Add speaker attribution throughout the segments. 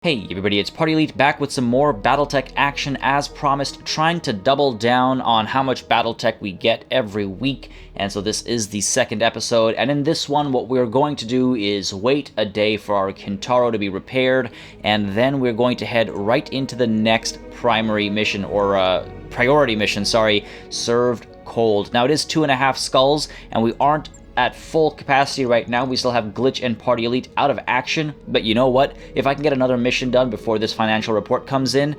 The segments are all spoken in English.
Speaker 1: Hey everybody, it's Party Elite back with some more BattleTech action as promised, trying to double down on how much BattleTech we get every week, and so this is the second episode, and in this one what we're going to do is wait a day for our Kintaro to be repaired, and then we're going to head right into the next primary mission, or priority mission, served cold. Now it is 2.5 skulls, and we aren't at full capacity right now. We still have Glitch and Party Elite out of action, but you know what? If I can get another mission done before this financial report comes in,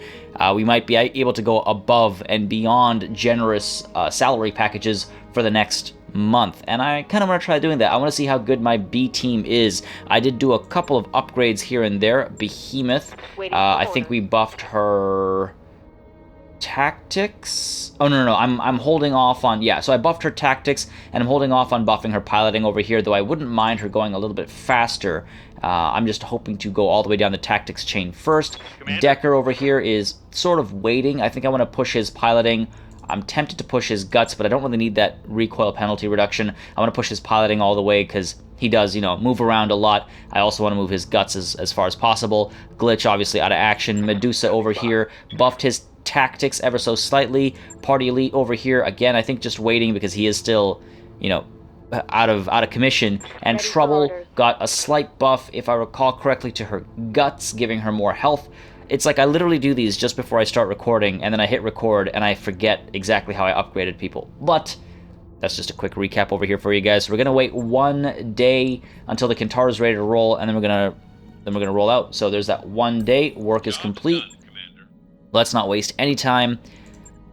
Speaker 1: we might be able to go above and beyond generous salary packages for the next month, and I kind of want to try doing that. I want to see how good my B team is. I did do a couple of upgrades here and there. Behemoth, I think we buffed her tactics. Oh no, I'm holding off on, so I buffed her tactics and I'm holding off on buffing her piloting over here, though I wouldn't mind her going a little bit faster. I'm just hoping to go all the way down the tactics chain first. Commander. Decker over here is sort of waiting. I think I want to push his piloting. I'm tempted to push his guts, but I don't really need that recoil penalty reduction. I want to push his piloting all the way because he does, move around a lot. I also want to move his guts as far as possible. Glitch obviously out of action. Medusa over here buffed his tactics ever so slightly. Party Elite over here, again, I think just waiting because he is still, out of commission. And Trouble got a slight buff, if I recall correctly, to her guts, giving her more health. It's like I literally do these just before I start recording, and then I hit record, and I forget exactly how I upgraded people. But that's just a quick recap over here for you guys. So we're going to wait 1 day until the Kintaro is ready to roll, and then we're going to roll out. So there's that 1 day. Work is complete. Let's not waste any time.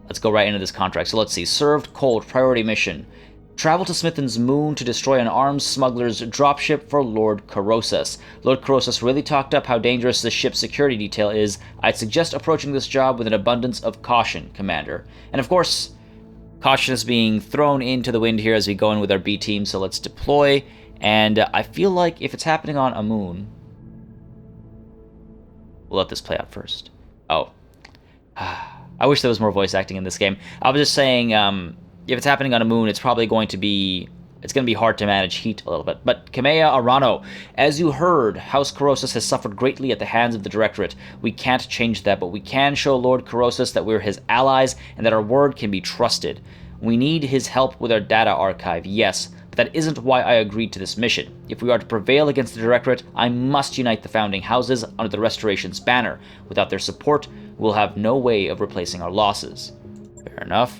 Speaker 1: Let's go right into this contract. So let's see. Served cold. Priority mission. Travel to Smithen's moon to destroy an arms smuggler's dropship for Lord Corrosus. Lord Corrosus really talked up how dangerous this ship's security detail is. I'd suggest approaching this job with an abundance of caution, Commander. And of course, caution is being thrown into the wind here as we go in with our B team. So let's deploy. And I feel like if it's happening on a moon, we'll let this play out first. Oh. I wish there was more voice acting in this game. I was just saying, if it's happening on a moon, it's probably going to be hard to manage heat a little bit. But Kamea Arano, as you heard, House Corrosus has suffered greatly at the hands of the Directorate. We can't change that, but we can show Lord Corrosus that we're his allies and that our word can be trusted. We need his help with our data archive, yes, but that isn't why I agreed to this mission. If we are to prevail against the Directorate, I must unite the founding houses under the Restoration's banner. Without their support, we'll have no way of replacing our losses. Fair enough.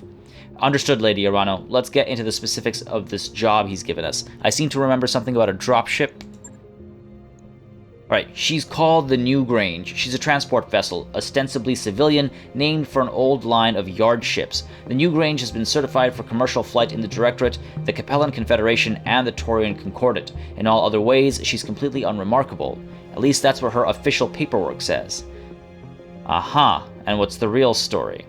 Speaker 1: Understood, Lady Arano. Let's get into the specifics of this job he's given us. I seem to remember something about a dropship. Alright, she's called the New Grange. She's a transport vessel, ostensibly civilian, named for an old line of yard ships. The New Grange has been certified for commercial flight in the Directorate, the Capellan Confederation, and the Taurian Concordat. In all other ways, she's completely unremarkable. At least that's what her official paperwork says. Aha, and what's the real story?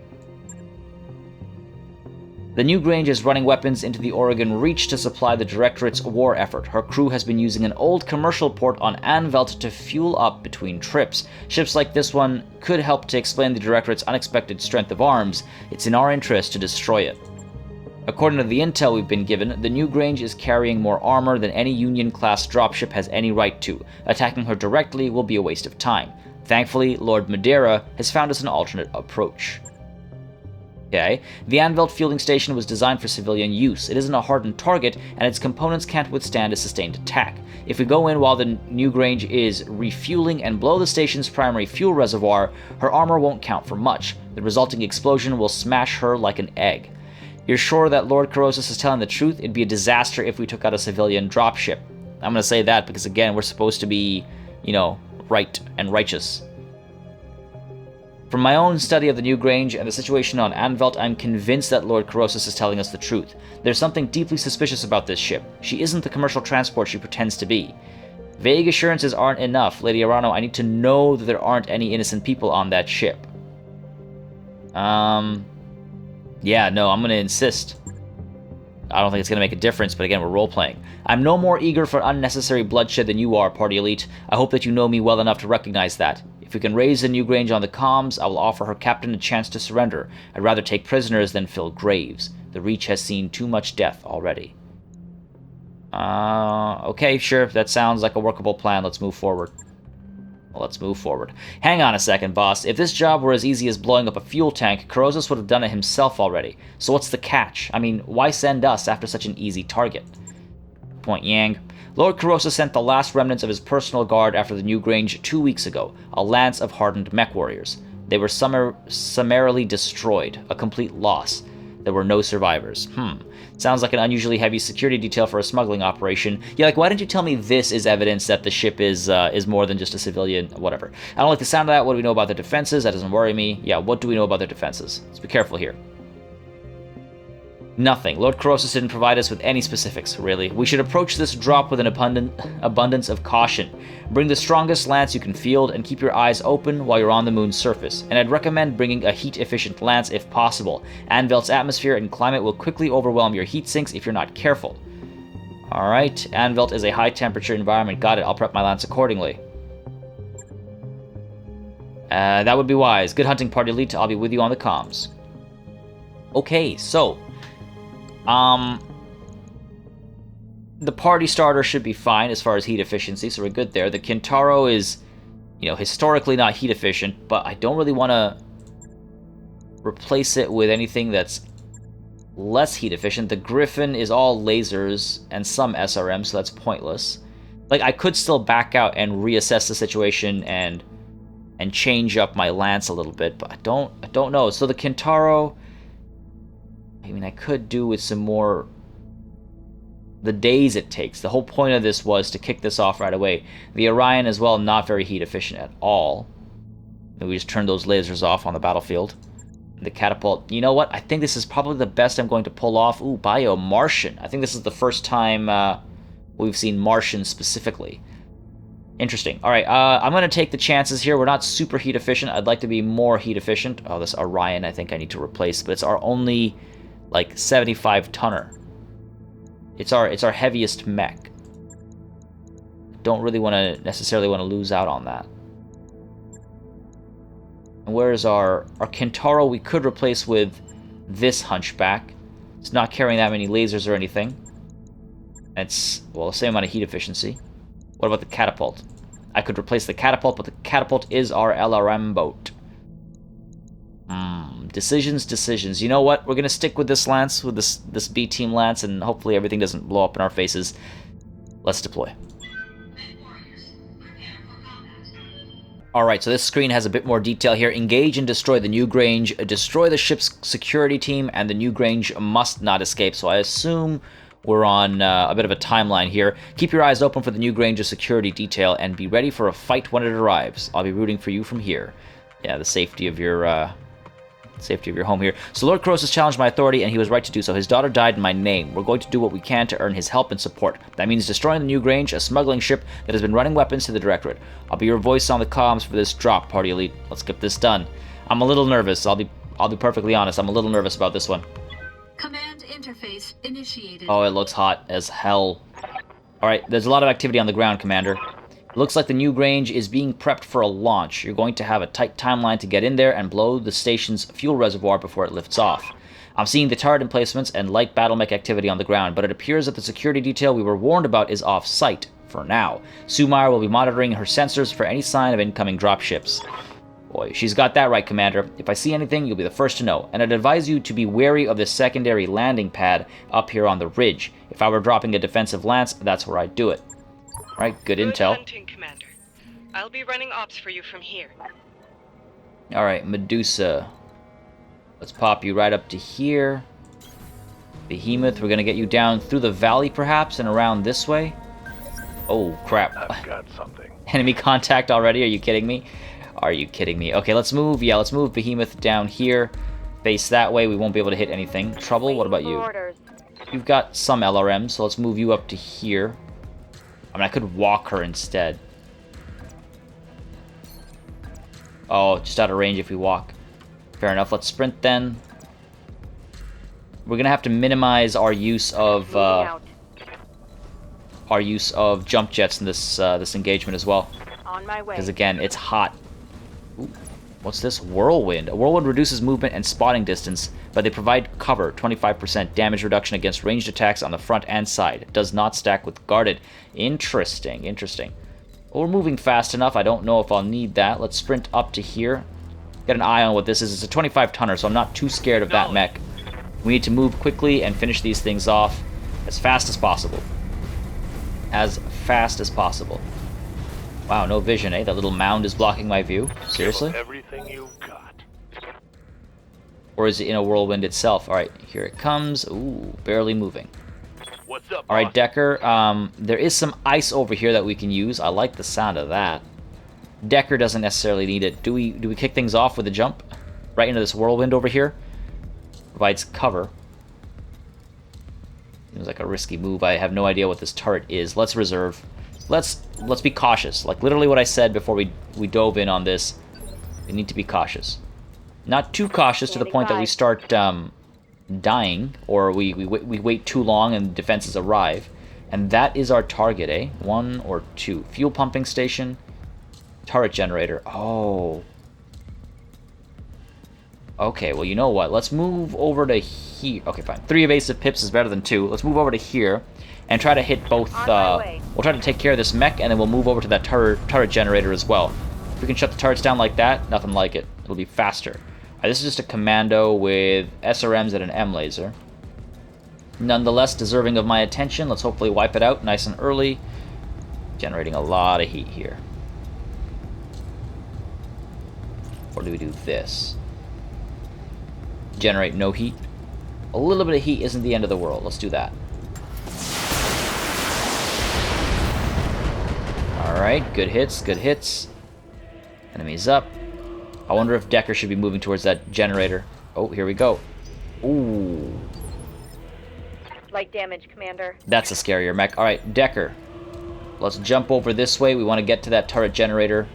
Speaker 1: The New Grange is running weapons into the Oregon Reach to supply the Directorate's war effort. Her crew has been using an old commercial port on Anvelt to fuel up between trips. Ships like this one could help to explain the Directorate's unexpected strength of arms. It's in our interest to destroy it. According to the intel we've been given, the New Grange is carrying more armor than any Union-class dropship has any right to. Attacking her directly will be a waste of time. Thankfully, Lord Madeira has found us an alternate approach. Okay. The Anvelt fueling station was designed for civilian use. It isn't a hardened target, and its components can't withstand a sustained attack. If we go in while the New Grange is refueling and blow the station's primary fuel reservoir, her armor won't count for much. The resulting explosion will smash her like an egg. You're sure that Lord Corrosus is telling the truth? It'd be a disaster if we took out a civilian dropship. I'm gonna say that because, again, we're supposed to be, right and righteous. From my own study of the New Grange and the situation on Anvelt, I'm convinced that Lord Corrosus is telling us the truth. There's something deeply suspicious about this ship. She isn't the commercial transport she pretends to be. Vague assurances aren't enough, Lady Arano. I need to know that there aren't any innocent people on that ship. Yeah, no, I'm gonna insist. I don't think it's gonna make a difference, but again, we're role-playing. I'm no more eager for unnecessary bloodshed than you are, Party Elite. I hope that you know me well enough to recognize that. If we can raise the New Grange on the comms, I will offer her captain a chance to surrender. I'd rather take prisoners than fill graves. The Reach has seen too much death already. Okay, sure. That sounds like a workable plan. Let's move forward. Well, let's move forward. Hang on a second, boss. If this job were as easy as blowing up a fuel tank, Corozis would have done it himself already. So what's the catch? I mean, why send us after such an easy target? Point Yang. Lord Corozis sent the last remnants of his personal guard after the New Grange 2 weeks ago, a lance of hardened mech warriors. They were summarily destroyed, a complete loss. There were no survivors. Sounds like an unusually heavy security detail for a smuggling operation. Yeah, like, why didn't you tell me this is evidence that the ship is more than just a civilian, whatever. I don't like the sound of that. What do we know about their defenses? That doesn't worry me. Yeah, what do we know about their defenses? Let's be careful here. Nothing. Lord Corozis didn't provide us with any specifics, really. We should approach this drop with an abundance of caution. Bring the strongest lance you can field, and keep your eyes open while you're on the moon's surface. And I'd recommend bringing a heat-efficient lance if possible. Anvil's atmosphere and climate will quickly overwhelm your heat sinks if you're not careful. Alright, Anvelt is a high-temperature environment. Got it, I'll prep my lance accordingly. That would be wise. Good hunting, Party Elite. I'll be with you on the comms. Okay, so... the party starter should be fine as far as heat efficiency, so we're good there. The Kintaro is, historically not heat efficient, but I don't really want to replace it with anything that's less heat efficient. The Griffin is all lasers and some SRM, so that's pointless. Like, I could still back out and reassess the situation and change up my lance a little bit, but I don't know. So the Kintaro, I mean, I could do with some more... the days it takes. The whole point of this was to kick this off right away. The Orion as well, not very heat efficient at all. Maybe we just turn those lasers off on the battlefield. The catapult, you know what? I think this is probably the best I'm going to pull off. Ooh, Bio-Martian. I think this is the first time we've seen Martian specifically. Interesting. Alright, I'm going to take the chances here. We're not super heat efficient. I'd like to be more heat efficient. Oh, this Orion I think I need to replace, but it's our only, like, 75-tonner. It's our heaviest mech. Don't really necessarily want to lose out on that. And where's our Kintaro? We could replace with this Hunchback. It's not carrying that many lasers or anything. It's, well, the same amount of heat efficiency. What about the catapult? I could replace the catapult, but the catapult is our LRM boat. Decisions. You know what? We're going to stick with this lance, with this B-Team lance, and hopefully everything doesn't blow up in our faces. Let's deploy. Alright, so this screen has a bit more detail here. Engage and destroy the New Grange. Destroy the ship's security team, and the New Grange must not escape. So I assume we're on a bit of a timeline here. Keep your eyes open for the New Grange's security detail, and be ready for a fight when it arrives. I'll be rooting for you from here. Yeah, the safety of your home here. So Lord Corozis challenged my authority, and he was right to do so. His daughter died in my name. We're going to do what we can to earn his help and support. That means destroying the New Grange, a smuggling ship that has been running weapons to the Directorate. I'll be your voice on the comms for this drop, Party Elite. Let's get this done. I'm a little nervous. I'll be perfectly honest. I'm a little nervous about this one.
Speaker 2: Command interface initiated.
Speaker 1: Oh, it looks hot as hell. Alright, there's a lot of activity on the ground, Commander. It looks like the New Grange is being prepped for a launch. You're going to have a tight timeline to get in there and blow the station's fuel reservoir before it lifts off. I'm seeing the turret emplacements and light battle mech activity on the ground, but it appears that the security detail we were warned about is off-site, for now. Sumair will be monitoring her sensors for any sign of incoming dropships. Boy, she's got that right, Commander. If I see anything, you'll be the first to know, and I'd advise you to be wary of the secondary landing pad up here on the ridge. If I were dropping a defensive lance, that's where I'd do it. Right, good intel.
Speaker 3: Hunting, Commander. I'll be running ops for you from here.
Speaker 1: Alright, Medusa. Let's pop you right up to here. Behemoth, we're gonna get you down through the valley, perhaps, and around this way. Oh, crap.
Speaker 4: I've got something.
Speaker 1: Enemy contact already? Are you kidding me? Are you kidding me? Okay, let's move. Yeah, let's move Behemoth down here. Face that way. We won't be able to hit anything. Trouble, what about you? You've got some LRM, so let's move you up to here. I mean, I could walk her instead. Oh, just out of range if we walk. Fair enough. Let's sprint then. We're gonna have to minimize our use of jump jets in this engagement as well.
Speaker 5: On my way.
Speaker 1: Because again, it's hot. Ooh, what's this? Whirlwind. A whirlwind reduces movement and spotting distance, but they provide cover, 25% damage reduction against ranged attacks on the front and side. Does not stack with guarded. Interesting, interesting. Well, we're moving fast enough. I don't know if I'll need that. Let's sprint up to here. Get an eye on what this is. It's a 25-tonner, so I'm not too scared of that mech. We need to move quickly and finish these things off as fast as possible. As fast as possible. Wow, no vision, eh? That little mound is blocking my view. Seriously?
Speaker 4: Everything you've got.
Speaker 1: Or is it in a whirlwind itself? Alright, here it comes. Ooh, barely moving.
Speaker 4: What's up,
Speaker 1: Alright,
Speaker 4: boss?
Speaker 1: Decker, there is some ice over here that we can use. I like the sound of that. Decker doesn't necessarily need it. Do we kick things off with a jump? Right into this whirlwind over here? Provides cover. Seems like a risky move. I have no idea what this turret is. Let's reserve. Let's be cautious. Like literally what I said before we dove in on this. We need to be cautious. Not too cautious to the point that we start dying, or we wait too long and defenses arrive. And that is our target, eh? 1 or 2. Fuel pumping station. Turret generator. Oh. Okay, well, you know what? Let's move over to here. Okay, fine. 3 evasive pips is better than 2. Let's move over to here and try to hit both. We'll try to take care of this mech, and then we'll move over to that turret generator as well. If we can shut the turrets down like that, nothing like it. It'll be faster. Alright, this is just a commando with SRMs and an M laser. Nonetheless, deserving of my attention. Let's hopefully wipe it out nice and early. Generating a lot of heat here. Or do we do this? Generate no heat. A little bit of heat isn't the end of the world. Let's do that. Alright, good hits, good hits. Enemies up. I wonder if Decker should be moving towards that generator. Oh, here we go. Ooh.
Speaker 5: Light damage, Commander.
Speaker 1: That's a scarier mech. Alright, Decker. Let's jump over this way. We want to get to that turret generator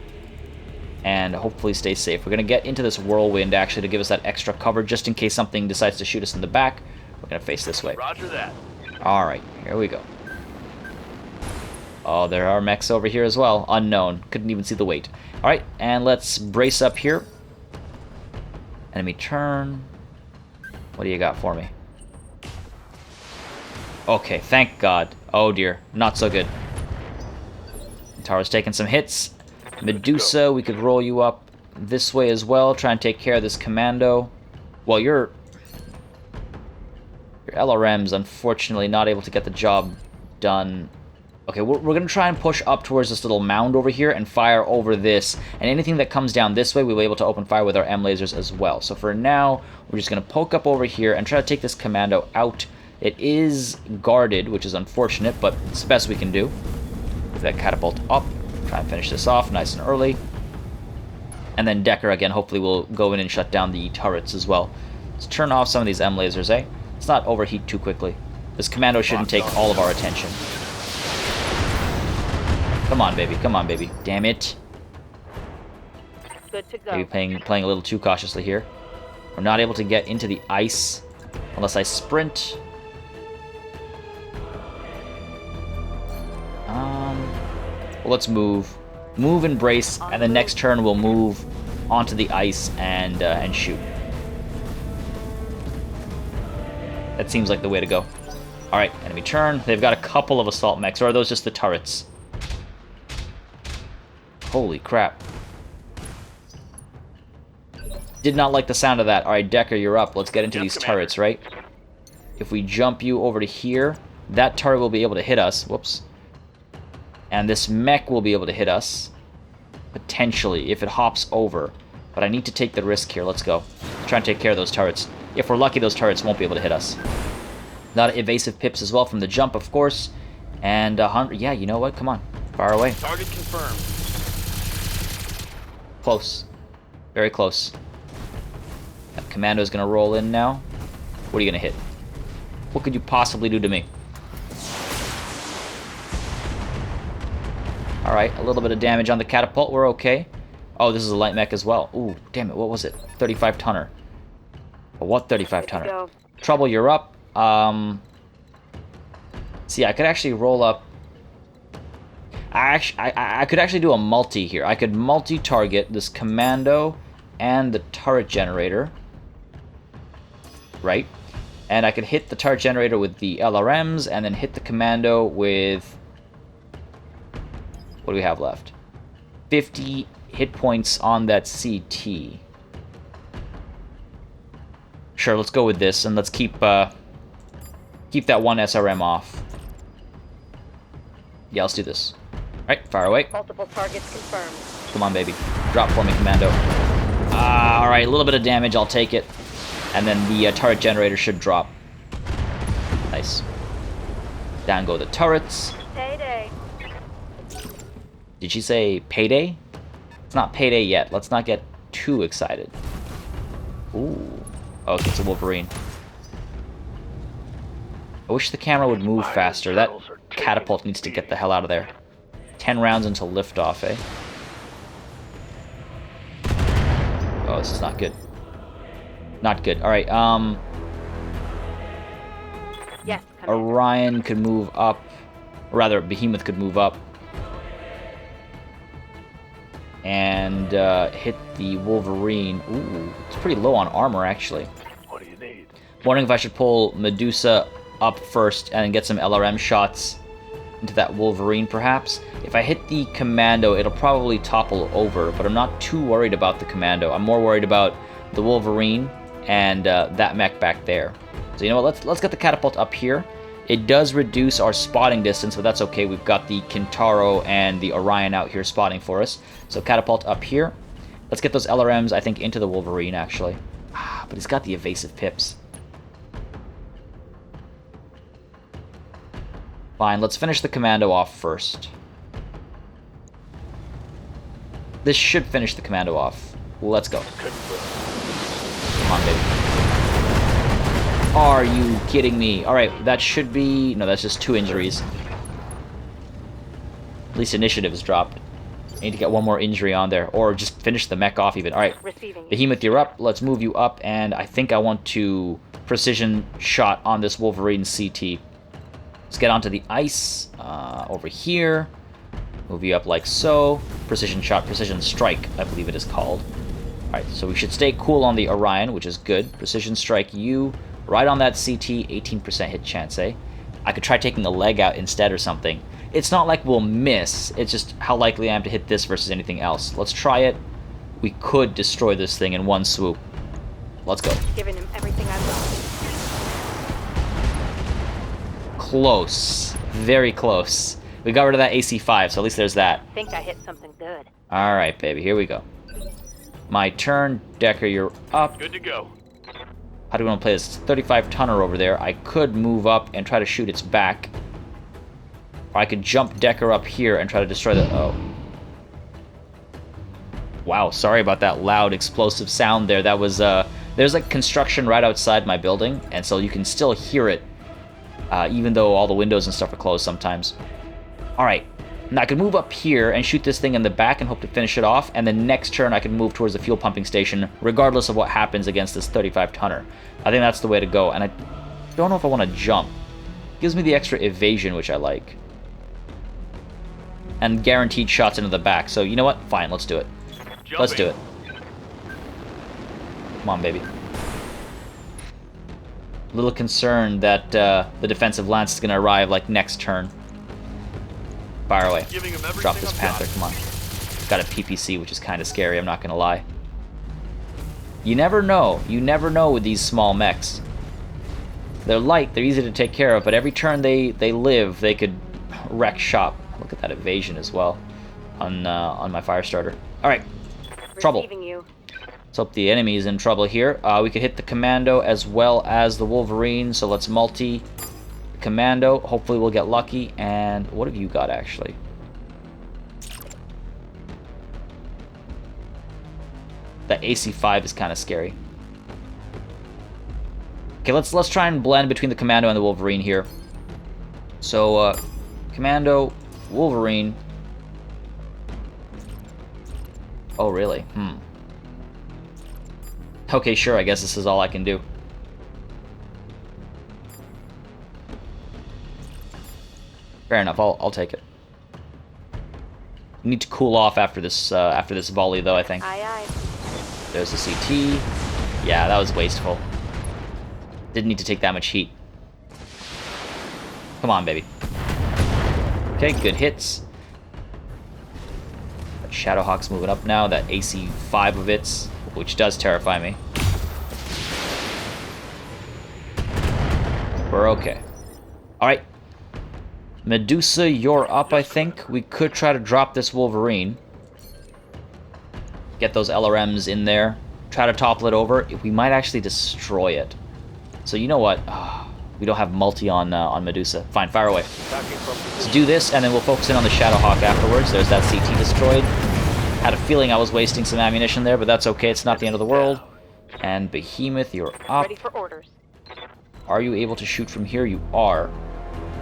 Speaker 1: and hopefully stay safe. We're going to get into this whirlwind, actually, to give us that extra cover, just in case something decides to shoot us in the back. We're going to face this way.
Speaker 4: Roger that.
Speaker 1: Alright, here we go. Oh, there are mechs over here as well. Unknown. Couldn't even see the weight. Alright, and let's brace up here. Enemy turn. What do you got for me? Okay, thank God. Oh dear, not so good. Tara's taking some hits. Medusa, we could roll you up this way as well. Try and take care of this commando. Well, your LRM's unfortunately not able to get the job done. Okay, we're going to try and push up towards this little mound over here and fire over this. And anything that comes down this way, we'll be able to open fire with our M lasers as well. So for now, we're just going to poke up over here and try to take this commando out. It is guarded, which is unfortunate, but it's the best we can do. Move that catapult up. Try and finish this off nice and early. And then Decker, again, hopefully will go in and shut down the turrets as well. Let's turn off some of these M lasers, eh? Let's not overheat too quickly. This commando shouldn't take all of our attention. Come on, baby. Come on, baby. Damn it.
Speaker 5: Good to go.
Speaker 1: Maybe playing a little too cautiously here. We're not able to get into the ice unless I sprint. Well, let's move. Move and brace, and the next turn we'll move onto the ice and shoot. That seems like the way to go. Alright, enemy turn. They've got a couple of assault mechs, or are those just the turrets? Holy crap. Did not like the sound of that. Alright, Decker, you're up. Let's get into these turrets, right? If we jump you over to here, that turret will be able to hit us. Whoops. And this mech will be able to hit us. Potentially, if it hops over. But I need to take the risk here. Let's go. Try and take care of those turrets. If we're lucky, those turrets won't be able to hit us. A lot of evasive pips as well from the jump, of course. And 100. Yeah, you know what? Come on. Fire away.
Speaker 4: Target confirmed.
Speaker 1: Close. Very close. That commando's going to roll in now. What are you going to hit? What could you possibly do to me? Alright, a little bit of damage on the catapult. We're okay. Oh, this is a light mech as well. Ooh, damn it. What was it? 35-tonner. What 35-tonner? Trouble, you're up. See, I could actually roll up. I could actually do a multi here. I could multi-target this commando and the turret generator. Right? And I could hit the turret generator with the LRMs and then hit the commando with What do we have left? 50 hit points on that CT. Sure, let's go with this, and let's keep that one SRM off. Yeah, let's do this. Alright, fire away.
Speaker 5: Multiple targets confirmed.
Speaker 1: Come on, baby. Drop for me, Commando. Alright, a little bit of damage, I'll take it. And then the turret generator should drop. Nice. Down go the turrets.
Speaker 5: Payday.
Speaker 1: Did she say payday? It's not payday yet. Let's not get too excited. Ooh. Okay, it's a Wolverine. I wish the camera would move faster. That catapult needs to get the hell out of there. 10 rounds until liftoff, eh? Oh, this is not good. Not good. Alright,
Speaker 5: Yes, Commander.
Speaker 1: Orion could move up. Or rather, Behemoth could move up. And hit the Wolverine. Ooh, it's pretty low on armor, actually.
Speaker 4: What do you need?
Speaker 1: Wondering if I should pull Medusa up first and get some LRM shots into that Wolverine, perhaps. If I hit the Commando, it'll probably topple over, but I'm not too worried about the Commando. I'm more worried about the Wolverine and that mech back there. So you know what, let's get the catapult up here. It does reduce our spotting distance, but that's okay. We've got the Kintaro and the Orion out here spotting for us. So catapult up here. Let's get those LRMs, I think, into the Wolverine, actually. But he's got the evasive pips. Fine, let's finish the Commando off first. This should finish the Commando off. Let's go. Come on, baby. Are you kidding me? Alright, that should be... No, that's just 2 injuries. At least initiative is dropped. I need to get one more injury on there. Or just finish the mech off even. Alright, Behemoth, you're up. Let's move you up. And I think I want to precision shot on this Wolverine CT. Let's get onto the ice. Over here. Move you up like so. Precision shot, precision strike, I believe it is called. Alright, so we should stay cool on the Orion, which is good. Precision strike you. Right on that CT, 18% hit chance, eh? I could try taking a leg out instead or something. It's not like we'll miss, it's just how likely I am to hit this versus anything else. Let's try it. We could destroy this thing in one swoop. Let's go.
Speaker 5: Giving him everything I've got.
Speaker 1: Close. Very close. We got rid of that AC5, so at least there's that.
Speaker 5: I think I hit something good.
Speaker 1: Alright, baby, here we go. My turn. Decker, you're up.
Speaker 4: Good to go.
Speaker 1: How do we want to play this? 35-tonner over there. I could move up and try to shoot its back. Or I could jump Decker up here and try to destroy the... Oh. Wow, sorry about that loud explosive sound there. That was, there's like construction right outside my building, and so you can still hear it, even though all the windows and stuff are closed sometimes. Alright. Now I can move up here and shoot this thing in the back and hope to finish it off, and then next turn I can move towards the fuel pumping station, regardless of what happens against this 35-tonner. I think that's the way to go, and I don't know if I want to jump. It gives me the extra evasion, which I like. And guaranteed shots into the back, so you know what? Fine, let's do it. Let's do it. Come on, baby. A little concerned that the defensive lance is going to arrive, like, next turn. Fire away. Drop this Panther, come on. Got a PPC, which is kind of scary, I'm not going to lie. You never know. You never know with these small mechs. They're light, they're easy to take care of, but every turn they live, they could wreck shop. Look at that evasion as well on my fire starter. Alright, trouble. Let's hope the enemy is in trouble here. We could hit the Commando as well as the Wolverine, so let's multi the Commando. Hopefully we'll get lucky. And what have you got, actually? That AC5 is kind of scary. Okay, let's try and blend between the Commando and the Wolverine here. So, Commando, Wolverine. Oh, really? Okay, sure, I guess this is all I can do. Fair enough, I'll take it. Need to cool off after this volley, though, I think.
Speaker 5: Aye, aye.
Speaker 1: There's the CT. Yeah, that was wasteful. Didn't need to take that much heat. Come on, baby. Okay, good hits. Shadowhawk's moving up now. That AC5 of its, which does terrify me. We're okay. Alright. Medusa, you're up, I think. We could try to drop this Wolverine. Get those LRMs in there. Try to topple it over. We might actually destroy it. So you know what? We don't have multi on Medusa. Fine, fire away. Let's do this, and then we'll focus in on the Shadowhawk afterwards. There's that CT destroyed. Had a feeling I was wasting some ammunition there, but that's okay. It's not the end of the world. And Behemoth, you're up.
Speaker 5: Ready for orders.
Speaker 1: Are you able to shoot from here? You are.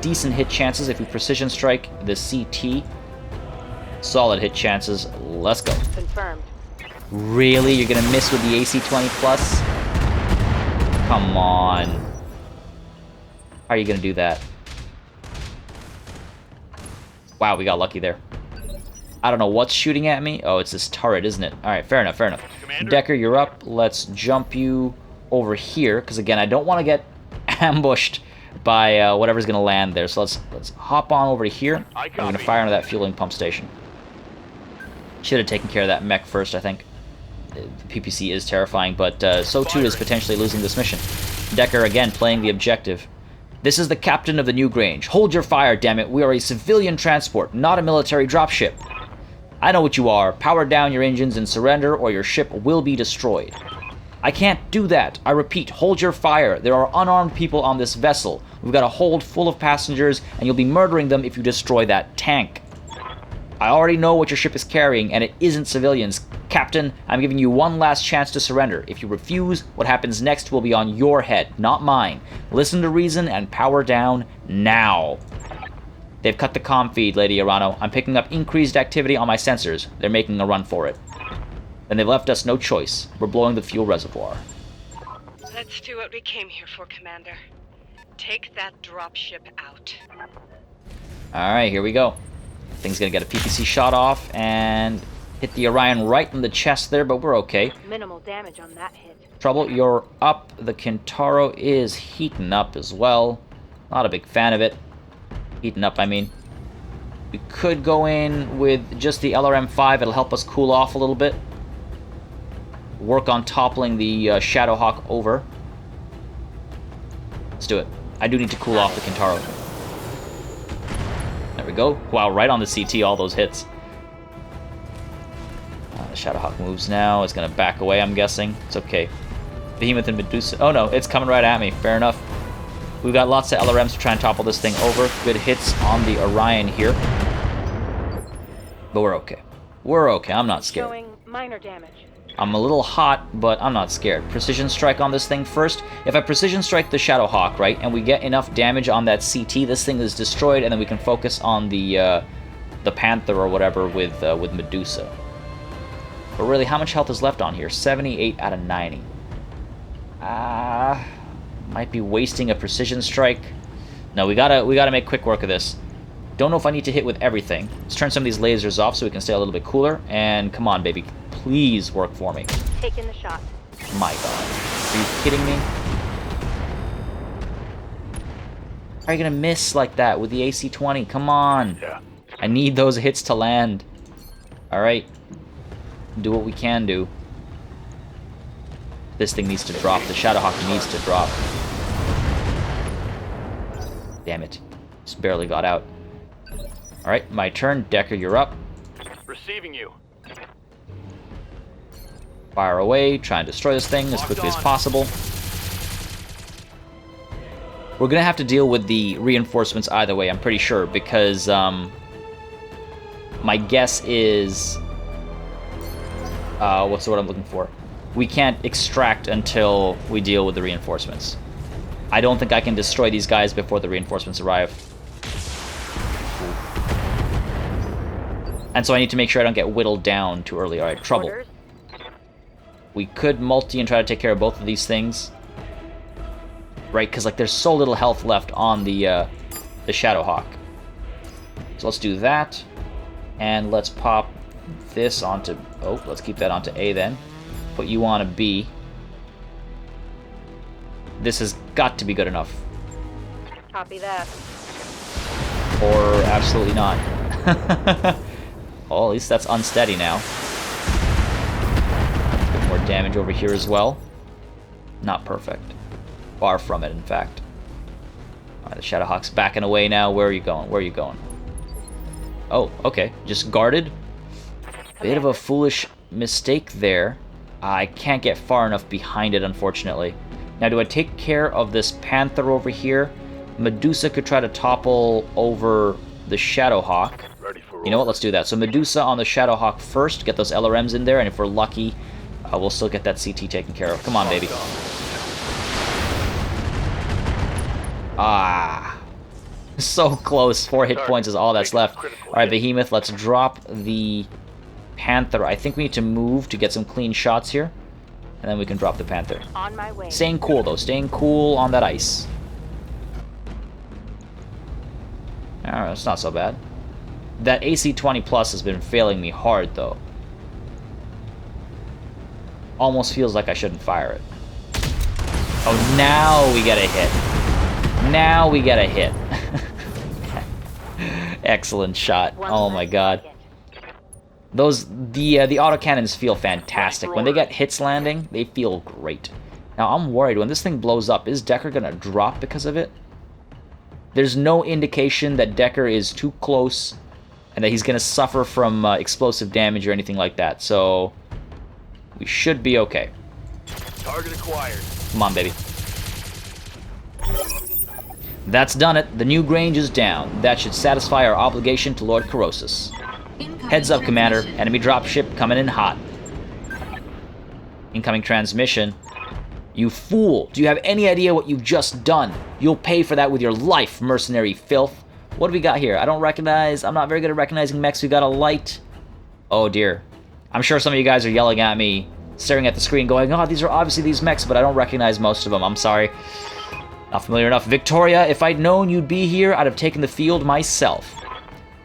Speaker 1: Decent hit chances if we precision strike the CT. Solid hit chances. Let's go.
Speaker 5: Confirmed.
Speaker 1: Really? You're gonna miss with the AC-20 plus? Come on. How are you gonna do that? Wow, we got lucky there. I don't know what's shooting at me. Oh, it's this turret, isn't it? Alright, fair enough, fair enough.
Speaker 4: Commander?
Speaker 1: Decker, you're up. Let's jump you over here, because again, I don't want to get ambushed by whatever's gonna land there. So let's hop on over to here. I'm gonna fire into that fueling pump station. Should have taken care of that mech first, I think. The PPC is terrifying, but so too is potentially losing this mission. Decker, again, playing the objective. This is the captain of the New Grange. Hold your fire, damn it. We are a civilian transport, not a military dropship. I know what you are. Power down your engines and surrender, or your ship will be destroyed. I can't do that. I repeat, hold your fire. There are unarmed people on this vessel. We've got a hold full of passengers, and you'll be murdering them if you destroy that tank. I already know what your ship is carrying, and it isn't civilians. Captain, I'm giving you one last chance to surrender. If you refuse, what happens next will be on your head, not mine. Listen to reason and power down now. They've cut the comm feed, Lady Arano. I'm picking up increased activity on my sensors. They're making a run for it. And they've left us no choice. We're blowing the fuel reservoir.
Speaker 3: Let's do what we came here for, Commander. Take that dropship out.
Speaker 1: Alright, here we go. Thing's gonna get a PPC shot off and hit the Orion right in the chest there, but we're okay.
Speaker 5: Minimal damage on that hit.
Speaker 1: Trouble, you're up. The Kintaro is heating up as well. Not a big fan of it. Heating up, I mean. We could go in with just the LRM-5. It'll help us cool off a little bit. Work on toppling the Shadowhawk over. Let's do it. I do need to cool off the Kintaro. There we go. Wow, right on the CT, all those hits. The Shadowhawk moves now. It's going to back away, I'm guessing. It's okay. Behemoth and Medusa. Oh no, it's coming right at me. Fair enough. We've got lots of LRMs to try and topple this thing over. Good hits on the Orion here. But we're okay. We're okay. I'm not scared.
Speaker 5: Showing minor damage.
Speaker 1: I'm a little hot, but I'm not scared. Precision strike on this thing first. If I precision strike the Shadowhawk, right, and we get enough damage on that CT, this thing is destroyed, and then we can focus on the Panther or whatever with Medusa. But really, how much health is left on here? 78 out of 90. Might be wasting a precision strike. No, we gotta make quick work of this. Don't know if I need to hit with everything. Let's turn some of these lasers off so we can stay a little bit cooler. And come on, baby. Please work for me.
Speaker 5: Taking the shot.
Speaker 1: My god. Are you kidding me? How are you gonna miss like that with the AC-20? Come on.
Speaker 4: Yeah.
Speaker 1: I need those hits to land. Alright. Do what we can do. This thing needs to drop. The Shadowhawk needs to drop. Damn it. Just barely got out. Alright, my turn. Decker, you're up.
Speaker 4: Receiving you.
Speaker 1: Fire away. Try and destroy this thing as quickly as possible. We're gonna have to deal with the reinforcements either way, I'm pretty sure, because my guess is... what's the word I'm looking for? We can't extract until we deal with the reinforcements. I don't think I can destroy these guys before the reinforcements arrive. And so I need to make sure I don't get whittled down too early. Alright, trouble.
Speaker 5: Orders.
Speaker 1: We could multi and try to take care of both of these things. Right, because like there's so little health left on the Shadowhawk. So let's do that. And let's pop this onto... Oh, let's keep that onto A then. Put you on a B. This has got to be good enough.
Speaker 5: Copy that.
Speaker 1: Or absolutely not. Oh, at least that's unsteady now. A bit more damage over here as well. Not perfect. Far from it, in fact. Alright, the Shadowhawk's backing away now. Where are you going? Where are you going? Oh, okay. Just guarded. Bit of a foolish mistake there. I can't get far enough behind it, unfortunately. Now, do I take care of this Panther over here? Medusa could try to topple over the Shadowhawk. You know what? Let's do that. So Medusa on the Shadowhawk first. Get those LRMs in there, and if we're lucky, we'll still get that CT taken care of. Come on, baby. Ah. So close. 4 hit points is all that's left. Alright, Behemoth, let's drop the Panther. I think we need to move to get some clean shots here. And then we can drop the Panther.
Speaker 5: On my way.
Speaker 1: Staying cool, though. Staying cool on that ice. Alright, that's not so bad. That AC 20 plus has been failing me hard, though. Almost feels like I shouldn't fire it. Oh, now we get a hit. Now we get a hit. Excellent shot. Oh my god. Those the autocannons feel fantastic. When they get hits landing, they feel great. Now I'm worried when this thing blows up, is Decker gonna drop because of it? There's no indication that Decker is too close and that he's gonna suffer from explosive damage or anything like that. So we should be okay.
Speaker 4: Target acquired.
Speaker 1: Come on, baby. That's done it. The new Grange is down. That should satisfy our obligation to Lord Corrosus. Heads up, Commander. Enemy dropship coming in hot. Incoming transmission. You fool! Do you have any idea what you've just done? You'll pay for that with your life, mercenary filth. What do we got here? I don't recognize. I'm not very good at recognizing mechs. We got a light. Oh dear. I'm sure some of you guys are yelling at me, staring at the screen, going, "Oh, these are obviously these mechs," but I don't recognize most of them. I'm sorry. Not familiar enough. Victoria, if I'd known you'd be here, I'd have taken the field myself.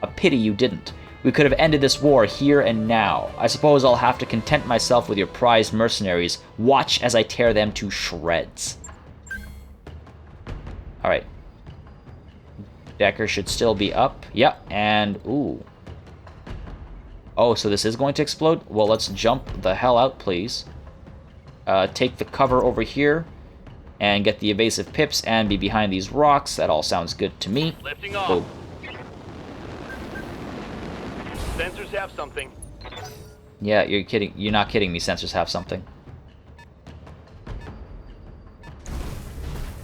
Speaker 1: A pity you didn't. We could have ended this war here and now. I suppose I'll have to content myself with your prized mercenaries. Watch as I tear them to shreds. Alright. Decker should still be up. Yep, and ooh. Oh, so this is going to explode? Well, let's jump the hell out, please. Take the cover over here. And get the evasive pips and be behind these rocks. That all sounds good to me.
Speaker 4: Lifting off.
Speaker 1: Oh.
Speaker 4: Sensors have something.
Speaker 1: Yeah, you're kidding. You're not kidding me. Sensors have something.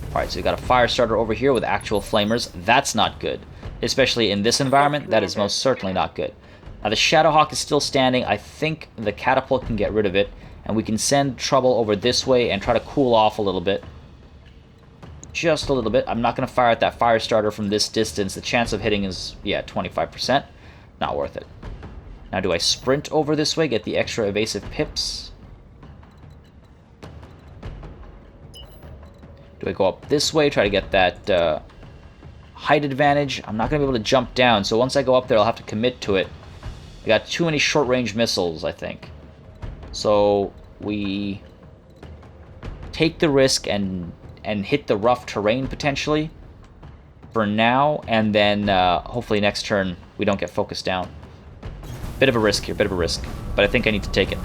Speaker 1: Alright, so we got a fire starter over here with actual flamers. That's not good. Especially in this environment, that is most certainly not good. Now the Shadowhawk is still standing. I think the catapult can get rid of it. And we can send trouble over this way and try to cool off a little bit. Just a little bit. I'm not going to fire at that fire starter from this distance. The chance of hitting is, yeah, 25%. Not worth it. Now, do I sprint over this way, get the extra evasive pips? Do I go up this way, try to get that height advantage? I'm not going to be able to jump down, so once I go up there, I'll have to commit to it. I got too many short-range missiles, I think. So we take the risk and hit the rough terrain potentially for now, and then hopefully next turn we don't get focused down. Bit of a risk here, bit of a risk, but I think I need to take it.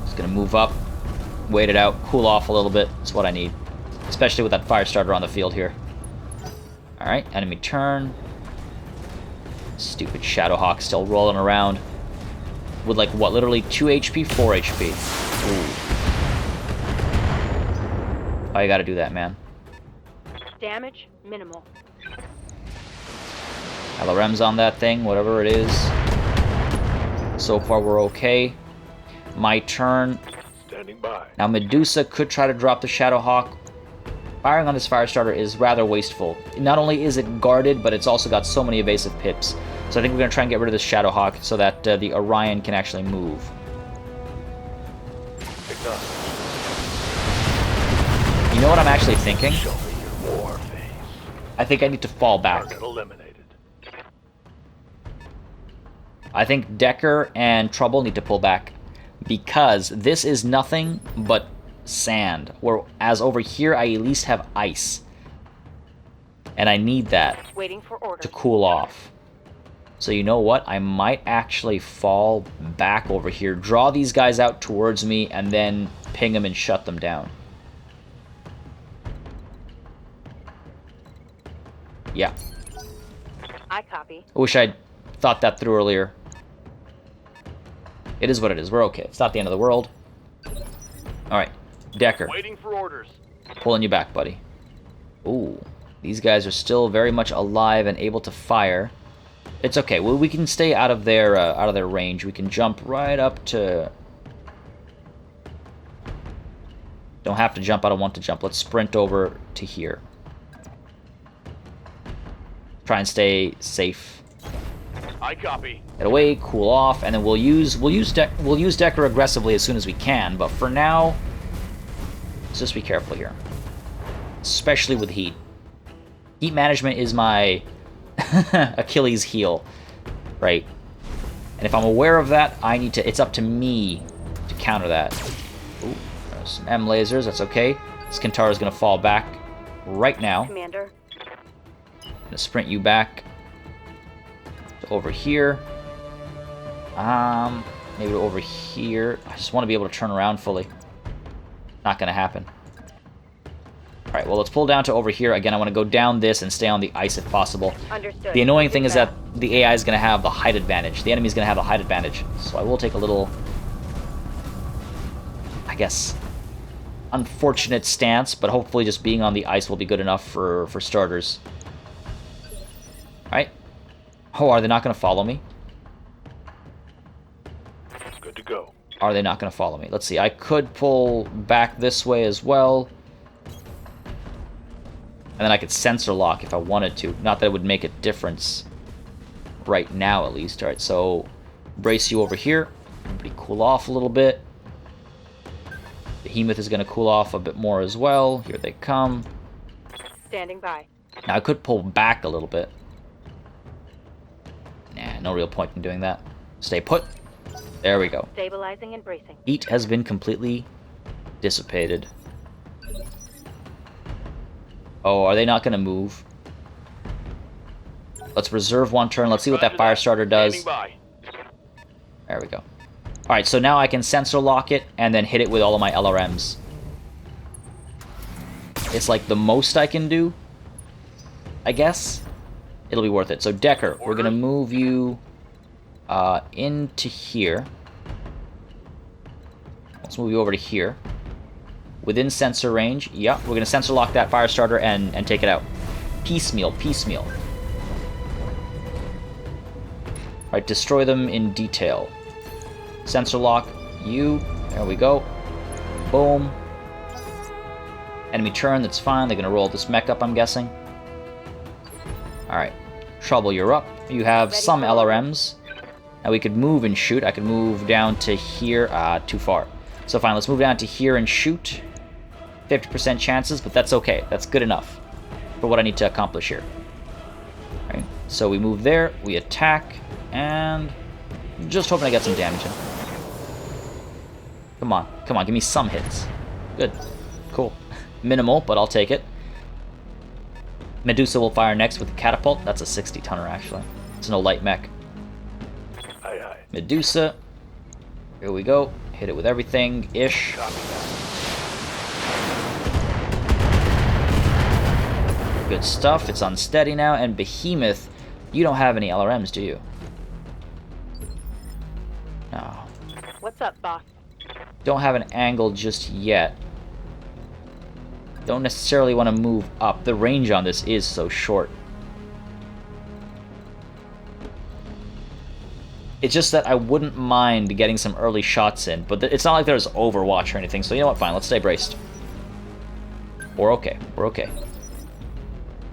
Speaker 1: Just gonna move up, wait it out, cool off a little bit. That's what I need, especially with that fire starter on the field here. All right, enemy turn. Stupid Shadowhawk still rolling around. With like, what, literally 2 HP, 4 HP. Ooh. Oh, you gotta do that, man.
Speaker 5: Damage minimal.
Speaker 1: LRM's on that thing, whatever it is. So far, we're okay. My turn.
Speaker 4: Standing by.
Speaker 1: Now, Medusa could try to drop the Shadowhawk. Firing on this fire starter is rather wasteful. Not only is it guarded, but it's also got so many evasive pips. So I think we're going to try and get rid of this Shadowhawk so that the Orion can actually move.
Speaker 4: Picked up.
Speaker 1: You know what I'm actually thinking?
Speaker 4: Show me your war face.
Speaker 1: I think I need to fall back.
Speaker 4: Target eliminated.
Speaker 1: I think Decker and Trouble need to pull back. Because this is nothing but sand. Whereas over here, I at least have ice. And I need that
Speaker 5: Waiting for orders.
Speaker 1: to cool off. So you know what? I might actually fall back over here, draw these guys out towards me, and then ping them and shut them down. Yeah.
Speaker 5: I copy.
Speaker 1: I wish I'd thought that through earlier. It is what it is. We're okay. It's not the end of the world. Alright. Decker.
Speaker 4: Waiting for orders.
Speaker 1: Pulling you back, buddy. Ooh. These guys are still very much alive and able to fire. It's okay. Well, we can stay out of their range. We can jump right up to... Don't have to jump. I don't want to jump. Let's sprint over to here. Try and stay safe.
Speaker 4: I copy.
Speaker 1: Get away, cool off, and then we'll use Decker aggressively as soon as we can. But for now, let's just be careful here, especially with heat. Heat management is my Achilles heel, right? And if I'm aware of that, I need to. It's up to me to counter that. Ooh, there's some M lasers. That's okay. This Kintara is gonna fall back right now.
Speaker 5: Commander.
Speaker 1: I'm gonna sprint you back to over here. Maybe over here. I just want to be able to turn around fully. Not gonna happen. Alright, well, let's pull down to over here. Again, I want to go down this and stay on the ice if possible.
Speaker 5: Understood.
Speaker 1: The annoying thing is that the AI is going to have the height advantage. The enemy is going to have the height advantage. So I will take a little, I guess, unfortunate stance, but hopefully just being on the ice will be good enough for starters. Alright. Oh, are they not going to follow me?
Speaker 4: Good to go.
Speaker 1: Are they not going to follow me? Let's see. I could pull back this way as well. And then I could sensor lock if I wanted to. Not that it would make a difference right now, at least. Alright, so brace you over here. Everybody cool off a little bit. The Behemoth is going to cool off a bit more as well. Here they come.
Speaker 5: Standing by.
Speaker 1: Now, I could pull back a little bit. Nah, no real point in doing that. Stay put. There we go.
Speaker 5: Stabilizing and bracing.
Speaker 1: Heat has been completely dissipated. Oh, are they not going to move? Let's reserve one turn. Let's see what that Firestarter does. There we go. Alright, so now I can sensor lock it and then hit it with all of my LRMs. It's like the most I can do, I guess. It'll be worth it. So Decker, we're going to move you into here. Let's move you over to here. Within sensor range. Yep, we're going to sensor lock that Firestarter and take it out. Piecemeal, piecemeal. Alright, destroy them in detail. Sensor lock you. There we go. Boom. Enemy turn, that's fine. They're going to roll this mech up, I'm guessing. Alright. Trouble, you're up. You have some LRMs. Now we could move and shoot. I could move down to here. Too far. So fine, let's move down to here and shoot. 50% chances, but that's okay. That's good enough for what I need to accomplish here. Alright, so we move there, we attack, and just hoping I get some damage in. Come on, come on, give me some hits. Good, cool. Minimal, but I'll take it. Medusa will fire next with the catapult. That's a 60-tonner, actually. It's no light mech.
Speaker 4: Aye, aye.
Speaker 1: Medusa. Here we go. Hit it with everything-ish. Good stuff. It's unsteady now. And Behemoth, you don't have any LRMs, do you? No.
Speaker 5: What's up, boss?
Speaker 1: Don't have an angle just yet. Don't necessarily want to move up. The range on this is so short. It's just that I wouldn't mind getting some early shots in, but it's not like there's Overwatch or anything, so you know what, fine, let's stay braced. We're okay, we're okay.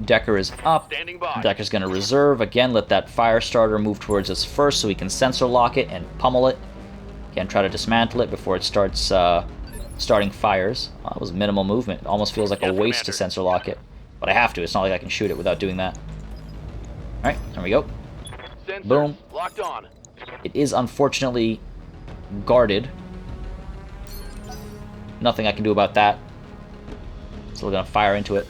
Speaker 1: Decker is up.
Speaker 4: Standing by.
Speaker 1: Decker's going to reserve. Again, let that Firestarter move towards us first so we can sensor lock it and pummel it. Again, try to dismantle it before it starts starting fires. That was minimal movement. It almost feels like a waste to sensor lock it. But I have to. It's not like I can shoot it without doing that. Alright, there we go.
Speaker 4: Sensors
Speaker 1: Boom.
Speaker 4: locked on.
Speaker 1: It is unfortunately guarded. Nothing I can do about that. So we're going to fire into it.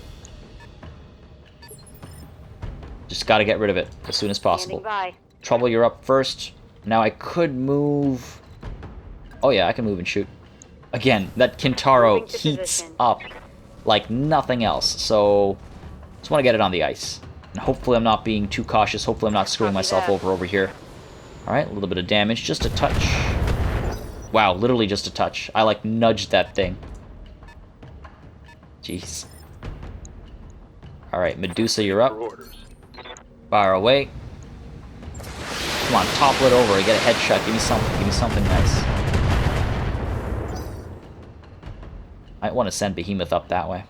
Speaker 1: Just got to get rid of it as soon as possible.
Speaker 5: Standing by.
Speaker 1: Trouble, you're up first. Now I could move... Oh yeah, I can move and shoot. Again, that Kintaro
Speaker 5: Moving to
Speaker 1: heats
Speaker 5: position.
Speaker 1: up like nothing else. So, just want to get it on the ice. And hopefully I'm not being too cautious. Hopefully I'm not screwing
Speaker 5: Copy
Speaker 1: myself
Speaker 5: that.
Speaker 1: over here. Alright, a little bit of damage. Just a touch. Wow, literally just a touch. I like nudged that thing. Jeez. Alright, Medusa, you're up.
Speaker 4: For orders.
Speaker 1: Fire away. Come on, topple it over. Get a headshot. Give me something. Give me something nice. Might want to send Behemoth up that way.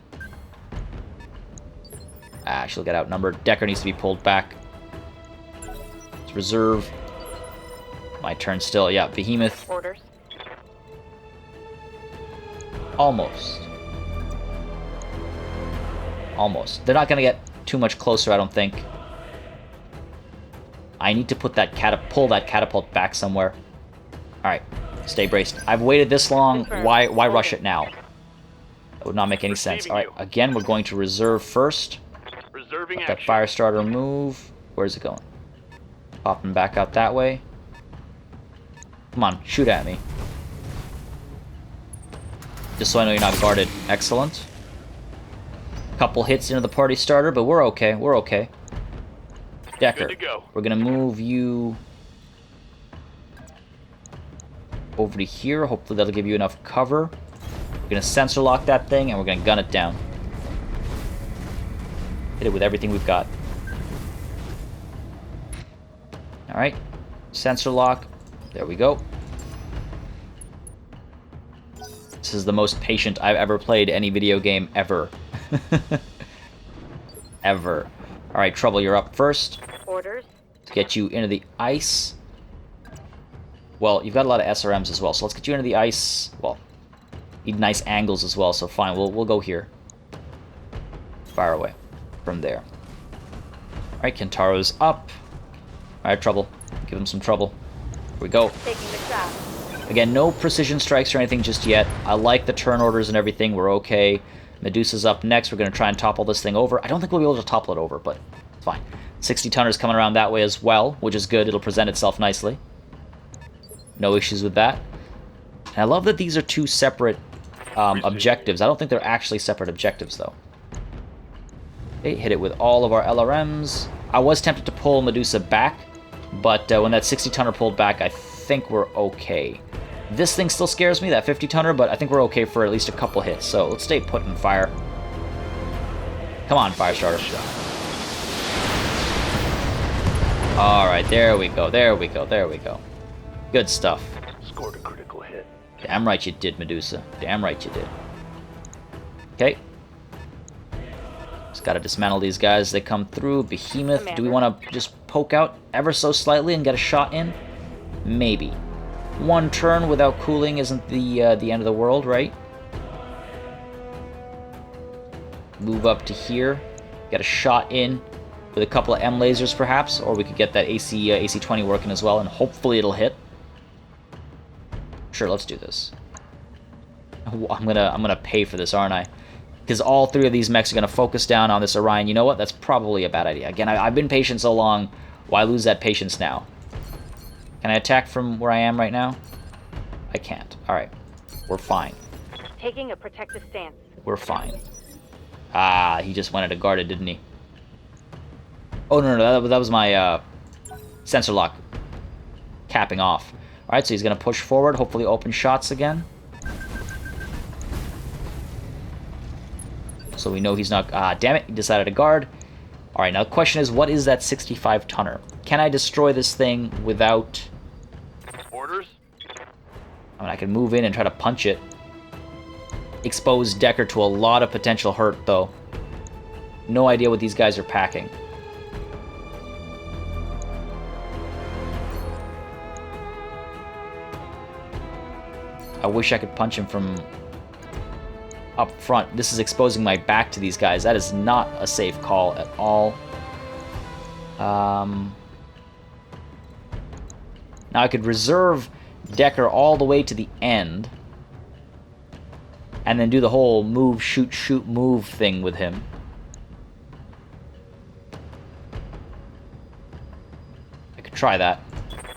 Speaker 1: Ah, she'll get outnumbered. Decker needs to be pulled back. Let's reserve. My turn still. Yeah, Behemoth.
Speaker 5: Orders.
Speaker 1: Almost. Almost. They're not going to get too much closer, I don't think. I need to put that pull that catapult back somewhere. Alright. Stay braced. I've waited this long.
Speaker 5: Confirmed.
Speaker 1: Why rush it now? That would not make any sense.
Speaker 4: Receiving
Speaker 1: Alright,
Speaker 4: you.
Speaker 1: again, we're going to reserve first.
Speaker 4: Reserving
Speaker 1: Let that
Speaker 4: action.
Speaker 1: fire starter move. Where's it going? Popping back out that way. Come on, shoot at me. Just so I know you're not guarded. Excellent. Couple hits into the party starter, but we're okay. We're okay. Decker,
Speaker 4: Good to go.
Speaker 1: we're gonna move you over to here. Hopefully that'll give you enough cover. We're gonna sensor lock that thing, and we're gonna gun it down. Hit it with everything we've got. Alright. Sensor lock. There we go. This is the most patient I've ever played any video game ever. Ever. Alright, Trouble, you're up first.
Speaker 5: Orders.
Speaker 1: To get you into the ice. Well, you've got a lot of SRMs as well, so let's get you into the ice. Well, need nice angles as well, so fine, we'll go here. Fire away from there. Alright, Kintaro's up. Alright, Trouble. Give him some trouble. Here we go.
Speaker 5: Taking the shot.
Speaker 1: Again, no precision strikes or anything just yet. I like the turn orders and everything. We're okay. Medusa's up next. We're going to try and topple this thing over. I don't think we'll be able to topple it over, but it's fine. 60-tonner's coming around that way as well, which is good. It'll present itself nicely. No issues with that. And I love that these are two separate objectives. I don't think they're actually separate objectives, though. Okay, hit it with all of our LRMs. I was tempted to pull Medusa back, but when that 60-tonner pulled back, I think we're okay. This thing still scares me, that 50-tonner, but I think we're okay for at least a couple hits. So let's stay put and fire. Come on, fire starter. Alright, there we go, there we go, there we go. Good stuff.
Speaker 4: Scored a critical hit.
Speaker 1: Damn right you did, Medusa. Damn right you did. Okay. Just gotta dismantle these guys. They come through. Behemoth. Do we
Speaker 5: Commander.
Speaker 1: want to just poke out ever so slightly and get a shot in? Maybe. One turn without cooling isn't the end of the world, right? Move up to here. Get a shot in with a couple of M lasers, perhaps, or we could get that AC-20 working as well, and hopefully it'll hit. Sure, let's do this. I'm gonna pay for this, aren't I? Because all three of these mechs are gonna focus down on this Orion. You know what? That's probably a bad idea. Again, I've been patient so long. Why lose that patience now? Can I attack from where I am right now? I can't. All right, we're fine.
Speaker 5: Taking a protective stance.
Speaker 1: We're fine. Ah, he just wanted to guard it, didn't he? Oh no, that was my sensor lock capping off. All right, so he's gonna push forward. Hopefully, open shots again. So we know he's not... Ah, damn it, he decided to guard. All right, now the question is, what is that 65-tonner? Can I destroy this thing without...
Speaker 4: Orders?
Speaker 1: I mean, I can move in and try to punch it. Expose Decker to a lot of potential hurt, though. No idea what these guys are packing. I wish I could punch him from up front. This is exposing my back to these guys. That is not a safe call at all. Now I could reserve Decker all the way to the end and then do the whole move, shoot, shoot, move thing with him. try that.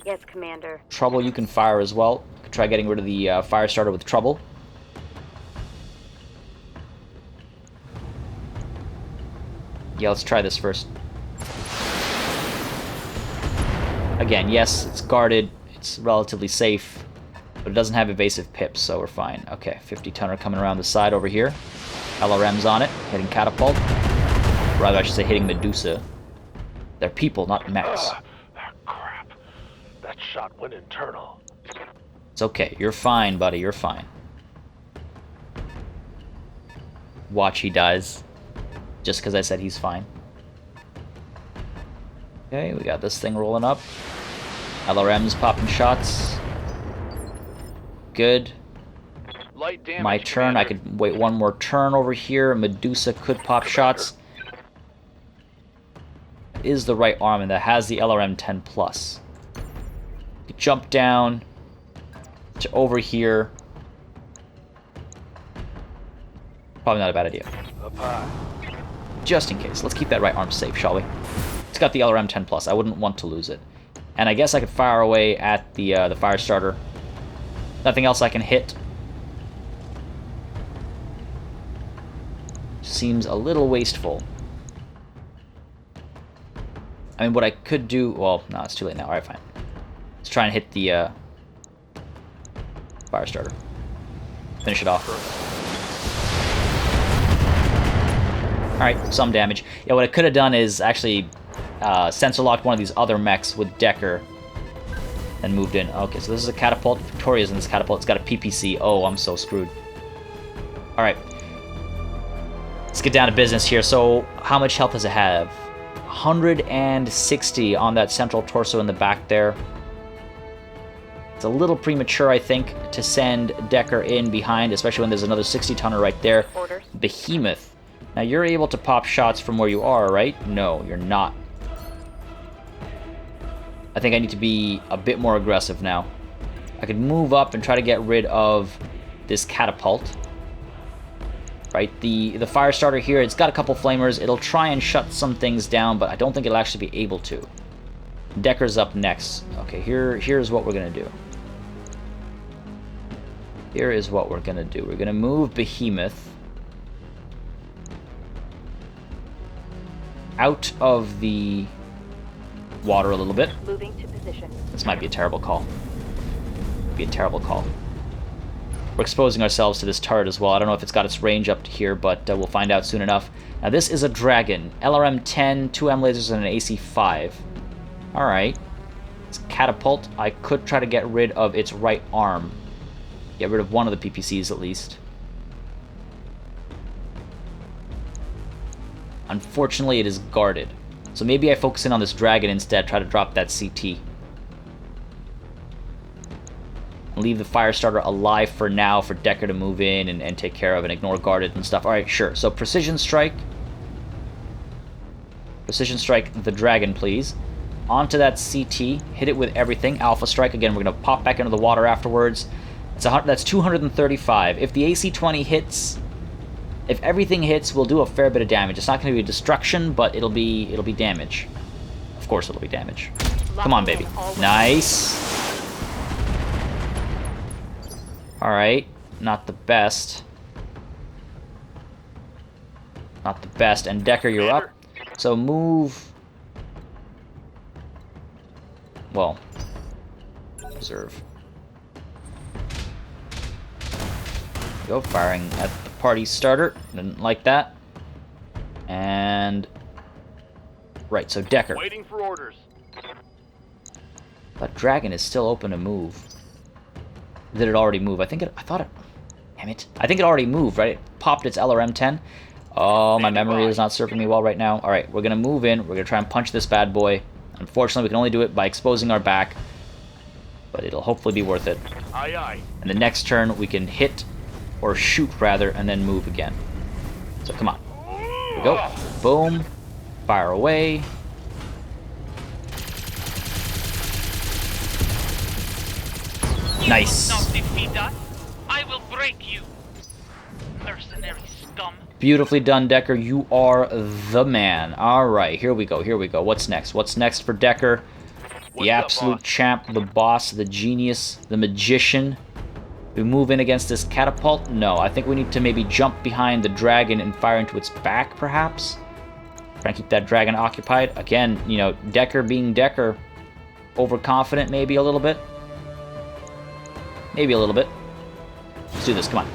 Speaker 5: Yes, Commander.
Speaker 1: Trouble, you can fire as well. Could try getting rid of the fire starter with Trouble. Yeah, let's try this first. Again, yes, it's guarded. It's relatively safe. But it doesn't have evasive pips, so we're fine. Okay, 50-tonner coming around the side over here. LRM's on it, hitting Catapult. Rather, I should say hitting Medusa. They're people, not mechs.
Speaker 4: Crap. That shot went internal.
Speaker 1: It's okay. You're fine, buddy. You're fine. Watch, he dies. Just because I said he's fine. Okay, we got this thing rolling up. LRM's popping shots. Good.
Speaker 4: Light damage,
Speaker 1: My turn.
Speaker 4: Commander.
Speaker 1: I could wait one more turn over here. Medusa could pop shots. Is the right arm, and that has the LRM 10+. Jump down to over here. Probably not a bad idea.
Speaker 4: Up high.
Speaker 1: Just in case. Let's keep that right arm safe, shall we? It's got the LRM 10+. I wouldn't want to lose it. And I guess I could fire away at the fire starter. Nothing else I can hit. Seems a little wasteful. I mean, what I could do... Well, no, it's too late now. Alright, fine. Let's try and hit the fire starter. Finish it off. Alright, some damage. Yeah, what I could have done is actually sensor locked one of these other mechs with Decker and moved in. Okay, so this is a catapult. Victoria's in this catapult. It's got a PPC. Oh, I'm so screwed. Alright. Let's get down to business here. So, how much health does it have? 160 on that central torso in the back there. It's a little premature, I think, to send Decker in behind, especially when there's another 60-tonner right there.
Speaker 5: Orders.
Speaker 1: Behemoth. Now, you're able to pop shots from where you are, right? No, you're not. I think I need to be a bit more aggressive now. I could move up and try to get rid of this catapult. Right, the fire starter here, it's got a couple flamers. It'll try and shut some things down, but I don't think it'll actually be able to. Decker's up next. Okay, here's what we're gonna do. Here is what we're gonna do. We're gonna move Behemoth out of the water a little bit.
Speaker 5: Moving to position.
Speaker 1: This might be a terrible call. Be a terrible call. We're exposing ourselves to this turret as well. I don't know if it's got its range up to here, but we'll find out soon enough. Now this is a Dragon. LRM 10, 2 M lasers, and an AC 5. Alright. It's catapult. I could try to get rid of its right arm. Get rid of one of the PPCs at least. Unfortunately, it is guarded. So maybe I focus in on this Dragon instead, try to drop that CT. Leave the fire starter alive for now for Decker to move in and take care of and ignore guarded and stuff. Alright, sure. So Precision Strike. Precision Strike the Dragon, please. Onto that CT. Hit it with everything. Alpha Strike. Again, we're going to pop back into the water afterwards. That's 235. If the AC-20 hits... If everything hits, we'll do a fair bit of damage. It's not going to be destruction, but it'll be damage. Of course it'll be damage. Come on, baby. Nice. Alright, not the best. Not the best. And Decker, you're up. So move... Well, reserve. Go, firing at the party starter. Didn't like that. And... Right, so Decker.
Speaker 4: Waiting for orders.
Speaker 1: But Dragon is still open to move. Did it already move? I thought it... Damn it. I think it already moved, right? It popped its LRM 10. Oh, my memory is not serving me well right now. Alright, we're going to move in. We're going to try and punch this bad boy. Unfortunately, we can only do it by exposing our back. But it'll hopefully be worth it.
Speaker 4: Aye, aye.
Speaker 1: And the next turn, we can hit, or shoot rather, and then move again. So come on. Here we go. Boom. Fire away. Nice.
Speaker 6: Not defeat us. I will break you. Mercenary scum.
Speaker 1: Beautifully done, Decker. You are the man. All right, here we go. Here we go. What's next? What's next for Decker? the absolute champ, the boss, the genius, the magician. We move in against this catapult? No, I think we need to maybe jump behind the dragon and fire into its back, perhaps. Try and keep that dragon occupied. Again, you know, Decker being Decker. Overconfident, maybe a little bit. Maybe a little bit. Let's do this, come on.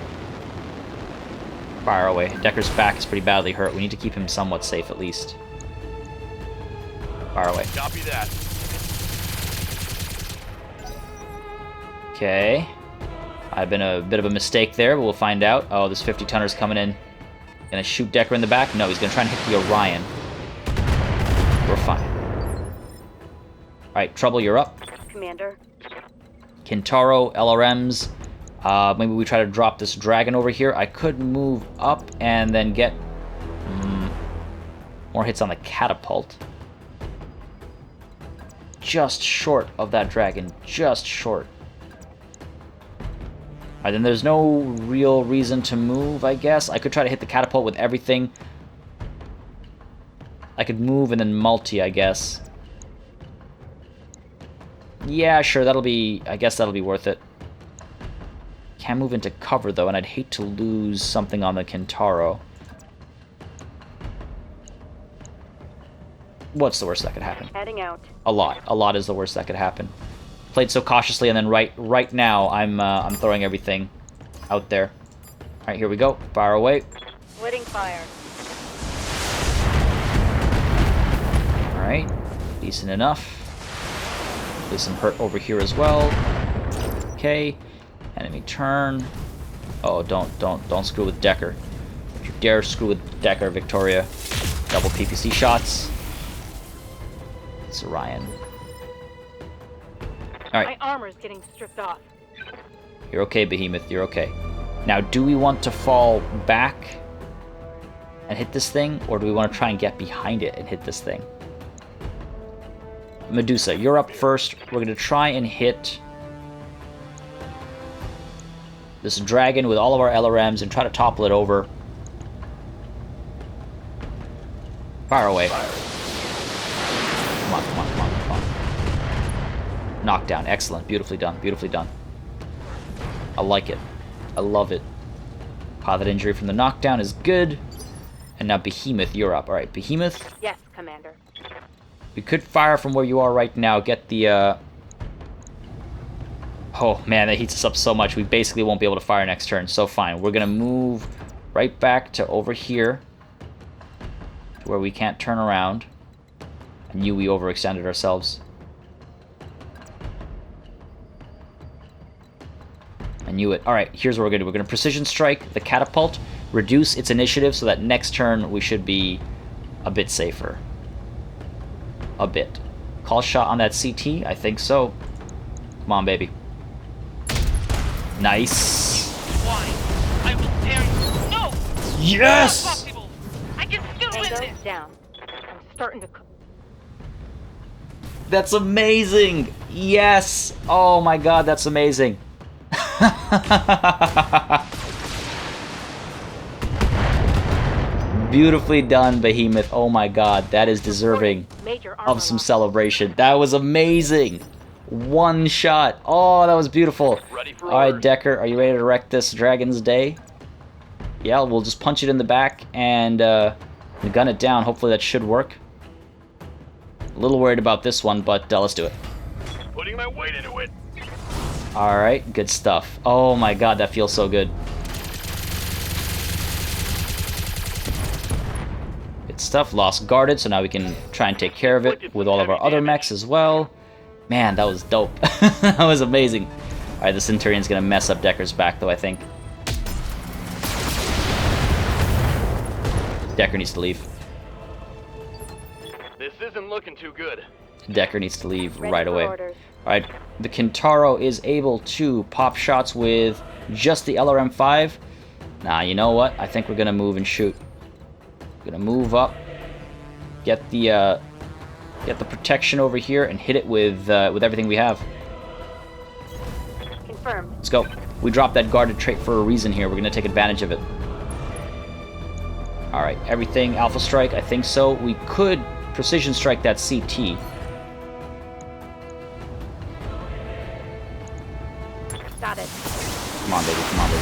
Speaker 1: Fire away. Decker's back is pretty badly hurt. We need to keep him somewhat safe, at least. Fire away.
Speaker 4: Copy that.
Speaker 1: Okay. I've been a bit of a mistake there, but we'll find out. Oh, this 50-tonner's coming in. Gonna shoot Decker in the back? No, he's gonna try and hit the Orion. We're fine. Alright, Trouble, you're up.
Speaker 5: Commander.
Speaker 1: Kintaro, LRMs. Maybe we try to drop this dragon over here. I could move up and then get more hits on the catapult. Just short of that dragon. Just short. Alright, then there's no real reason to move, I guess. I could try to hit the catapult with everything. I could move and then multi, I guess. Yeah, sure, that'll be... I guess that'll be worth it. Can't move into cover, though, and I'd hate to lose something on the Kintaro. What's the worst that could happen?
Speaker 5: Heading out.
Speaker 1: A lot. A lot is the worst that could happen. Played so cautiously, and then right now, I'm throwing everything out there. Alright, here we go. Fire away.
Speaker 5: Splitting fire.
Speaker 1: Alright. Decent enough. There's some hurt over here as well. Okay. Enemy turn. Oh, don't screw with Decker. Don't you dare screw with Decker, Victoria. Double PPC shots. It's Orion. Alright.
Speaker 5: My armor's getting stripped off.
Speaker 1: You're okay, Behemoth. You're okay. Now, do we want to fall back and hit this thing? Or do we want to try and get behind it and hit this thing? Medusa, you're up first. We're going to try and hit this dragon with all of our LRMs and try to topple it over. Fire away. Come on, come on, come on, come on. Knockdown. Excellent. Beautifully done. Beautifully done. I like it. I love it. Pilot injury from the knockdown is good. And now Behemoth, you're up. Alright, Behemoth.
Speaker 5: Yes, Commander.
Speaker 1: We could fire from where you are right now. Get the, Oh, man, that heats us up so much. We basically won't be able to fire next turn. So, fine. We're going to move right back to over here. To where we can't turn around. I knew we overextended ourselves. I knew it. Alright, here's what we're going to do. We're going to precision strike the catapult. Reduce its initiative so that next turn we should be a bit safer. A bit. Call shot on that CT? I think so. Come on, baby. Nice.
Speaker 6: Why? I will tear you. No!
Speaker 1: Yes!
Speaker 6: Not possible. I can still win
Speaker 5: Tango
Speaker 6: this.
Speaker 5: down. I'm starting to...
Speaker 1: That's amazing! Yes! Oh my god, that's amazing. Beautifully done, Behemoth. Oh my god, that is deserving
Speaker 5: Major armor
Speaker 1: of some
Speaker 5: loss.
Speaker 1: celebration. That was amazing! One shot. Oh, that was beautiful.
Speaker 4: Ready for
Speaker 1: Alright,
Speaker 4: orders.
Speaker 1: Decker, are you ready to wreck this Dragon's Day? Yeah, we'll just punch it in the back and gun it down. Hopefully that should work. A little worried about this one, but let's do it.
Speaker 4: Putting my weight into it.
Speaker 1: Alright, good stuff. Oh my god, that feels so good. Good stuff. Lost guarded, so now we can try and take care of it with all of our other mechs as well. Man, that was dope. That was amazing. Alright, the Centurion's gonna mess up Decker's back, though, I think. Decker needs to leave.
Speaker 4: This isn't looking too good.
Speaker 1: Decker needs to leave
Speaker 5: Ready
Speaker 1: right
Speaker 5: for
Speaker 1: away.
Speaker 5: orders.
Speaker 1: Alright, the Kintaro is able to pop shots with just the LRM-5. Nah, you know what? I think we're gonna move and shoot. Gonna move up, get the protection over here, and hit it with everything we have.
Speaker 5: Confirmed.
Speaker 1: Let's go. We dropped that guarded trait for a reason here. We're gonna take advantage of it. Alright, everything Alpha Strike, I think so. We could precision strike that CT.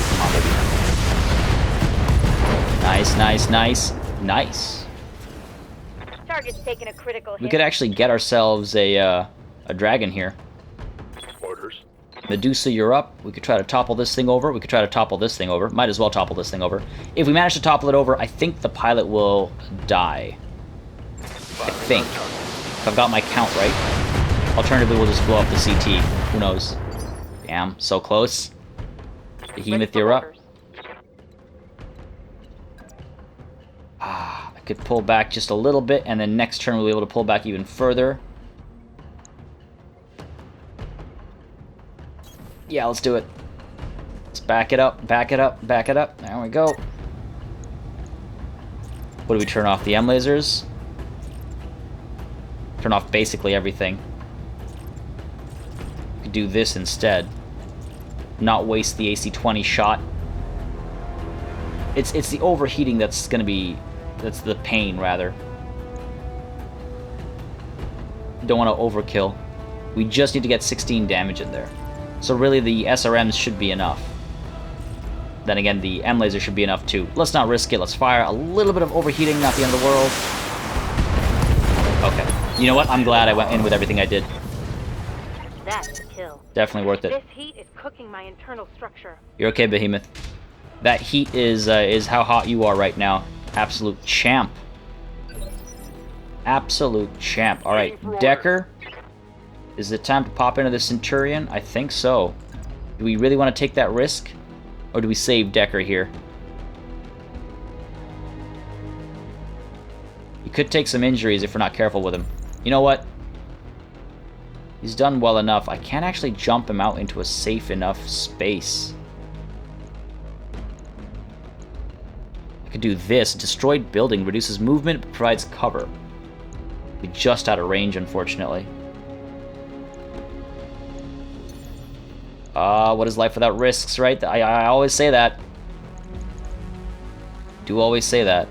Speaker 1: Come on, baby. Nice, nice, nice, nice.
Speaker 5: Target's taking a critical hit.
Speaker 1: We could actually get ourselves a dragon here.
Speaker 4: Orders.
Speaker 1: Medusa, you're up. We could try to topple this thing over. We could try to topple this thing over. Might as well topple this thing over. If we manage to topple it over, I think the pilot will die. I think. If I've got my count right. Alternatively, we'll just blow up the CT. Who knows? Damn, so close. Behemoth, you're up. Ah, I could pull back just a little bit, and then next turn we'll be able to pull back even further. Yeah, let's do it. Let's back it up, back it up, back it up. There we go. What do we turn off? The M lasers? Turn off basically everything. We could do this instead. Not waste the AC-20 shot. It's the overheating that's gonna be... That's the pain, rather. Don't want to overkill. We just need to get 16 damage in there. So really the SRMs should be enough. Then again, the M laser should be enough too. Let's not risk it. Let's fire a little bit of overheating, not the end of the world. Okay. You know what? I'm glad I went in with everything I did.
Speaker 5: That's a kill.
Speaker 1: Definitely worth it.
Speaker 5: This heat is cooking my internal structure.
Speaker 1: You're okay, Behemoth. That heat is how hot you are right now. Absolute champ. Absolute champ. Alright, Decker. Is it time to pop into the Centurion? I think so. Do we really want to take that risk? Or do we save Decker here? He could take some injuries if we're not careful with him. You know what? He's done well enough. I can't actually jump him out into a safe enough space. I could do this. Destroyed building reduces movement, but provides cover. We're just out of range, unfortunately. What is life without risks, right? I always say that. Do always say that.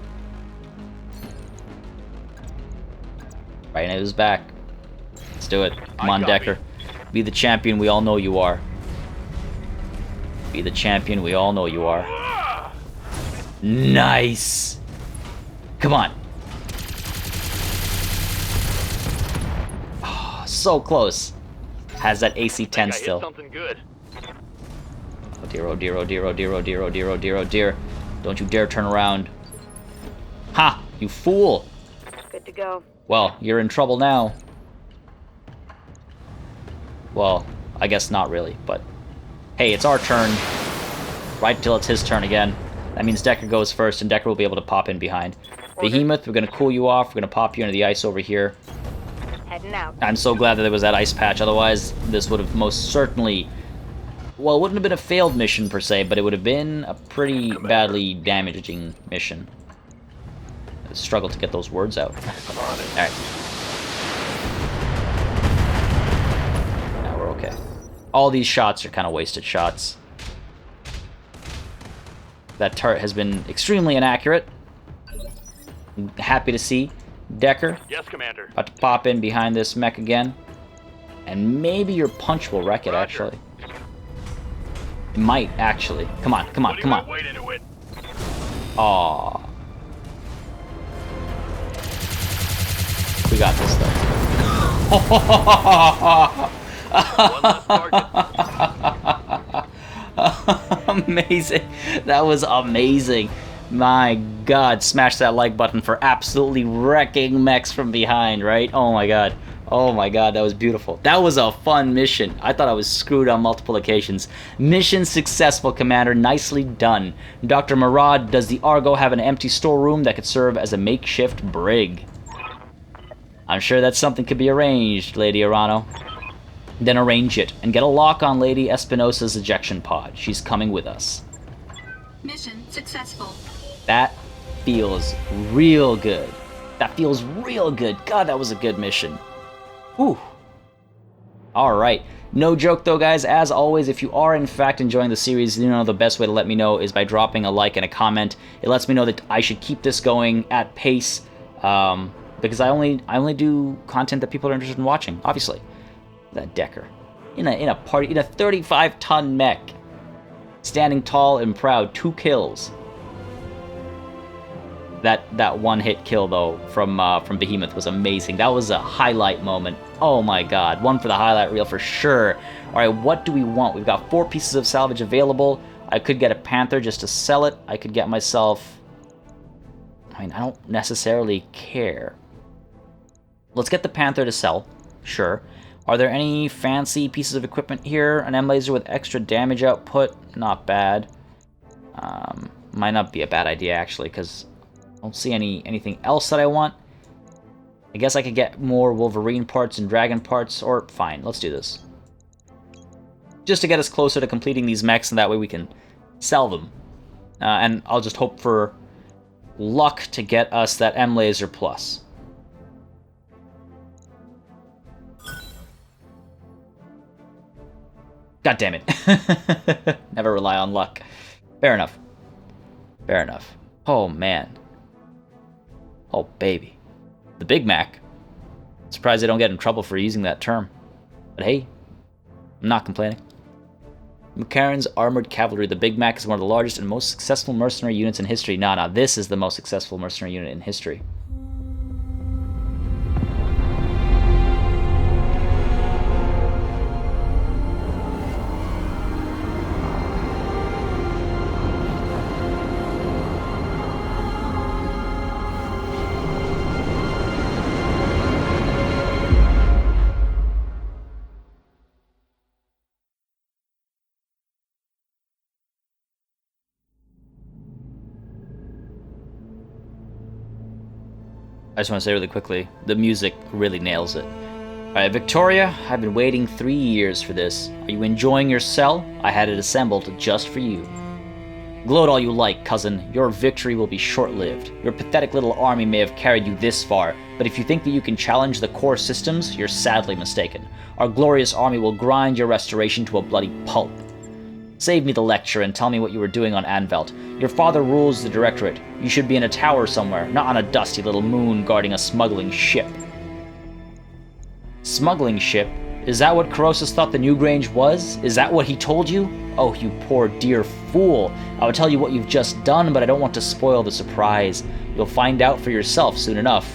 Speaker 1: Right, and it was back. Let's do it. Come on, Decker. Be the champion we all know you are. Be the champion we all know you are. Nice! Come on. Oh, so close. Has that AC-10 still.
Speaker 4: Something good.
Speaker 1: Oh dear, oh dear, oh dear, oh dear, oh dear, oh dear, oh dear, oh dear. Don't you dare turn around. Ha! You fool!
Speaker 5: Good to go.
Speaker 1: Well, you're in trouble now. Well, I guess not really, but... Hey, it's our turn. Right until it's his turn again. That means Decker goes first, and Decker will be able to pop in behind. Behemoth, we're going to cool you off. We're going to pop you into the ice over here.
Speaker 5: Heading out.
Speaker 1: I'm so glad that there was that ice patch. Otherwise, this would have most certainly... Well, it wouldn't have been a failed mission, per se, but it would have been a pretty badly damaging mission. I struggled to get those words out. Alright. Now we're okay. All these shots are kind of wasted shots. That turret has been extremely inaccurate. I'm happy to see. Decker.
Speaker 4: Yes, Commander.
Speaker 1: About to pop in behind this mech again. And maybe your punch will wreck it, actually. It might, actually. Come on, come on, come on. Aww. We got this, though. Amazing. That was amazing. My god, smash that like button for absolutely wrecking mechs from behind, right? Oh my god. Oh my god, that was beautiful. That was a fun mission. I thought I was screwed on multiple occasions. Mission successful, Commander. Nicely done. Dr. Murad, does the Argo have an empty storeroom that could serve as a makeshift brig? I'm sure that something could be arranged, Lady Arano. Then arrange it, and get a lock on Lady Espinosa's ejection pod. She's coming with us.
Speaker 2: Mission successful.
Speaker 1: That feels real good. That feels real good. God, that was a good mission. Whew. Alright. No joke though, guys. As always, if you are in fact enjoying the series, you know the best way to let me know is by dropping a like and a comment. It lets me know that I should keep this going at pace, because I only do content that people are interested in watching, obviously. That Decker. In a 35-ton mech. Standing tall and proud, 2 kills. That one-hit kill, though, from Behemoth was amazing. That was a highlight moment. Oh my god, one for the highlight reel for sure. Alright, what do we want? We've got 4 pieces of salvage available. I could get a Panther just to sell it. I could get myself... I mean, I don't necessarily care. Let's get the Panther to sell. Sure. Are there any fancy pieces of equipment here? An M-Laser with extra damage output? Not bad. Might not be a bad idea, actually, because I don't see anything else that I want. I guess I could get more Wolverine parts and Dragon parts, or fine, let's do this. Just to get us closer to completing these mechs, and that way we can sell them. And I'll just hope for luck to get us that M-Laser Plus. God damn it. Never rely on luck. Fair enough. Fair enough. Oh, man. Oh, baby. The Big Mac. Surprised I don't get in trouble for using that term. But hey, I'm not complaining. McCarran's Armored Cavalry. The Big Mac is one of the largest and most successful mercenary units in history. Nah, this is the most successful mercenary unit in history. I just want to say really quickly, the music really nails it. Alright, Victoria, I've been waiting 3 years for this. Are you enjoying your cell? I had it assembled just for you. Gloat all you like, cousin. Your victory will be short-lived. Your pathetic little army may have carried you this far, but if you think that you can challenge the core systems, you're sadly mistaken. Our glorious army will grind your restoration to a bloody pulp. Save me the lecture and tell me what you were doing on Anvelt. Your father rules the Directorate. You should be in a tower somewhere, not on a dusty little moon guarding a smuggling ship. Smuggling ship? Is that what Corrosus thought the Newgrange was? Is that what he told you? Oh, you poor dear fool. I would tell you what you've just done, but I don't want to spoil the surprise. You'll find out for yourself soon enough.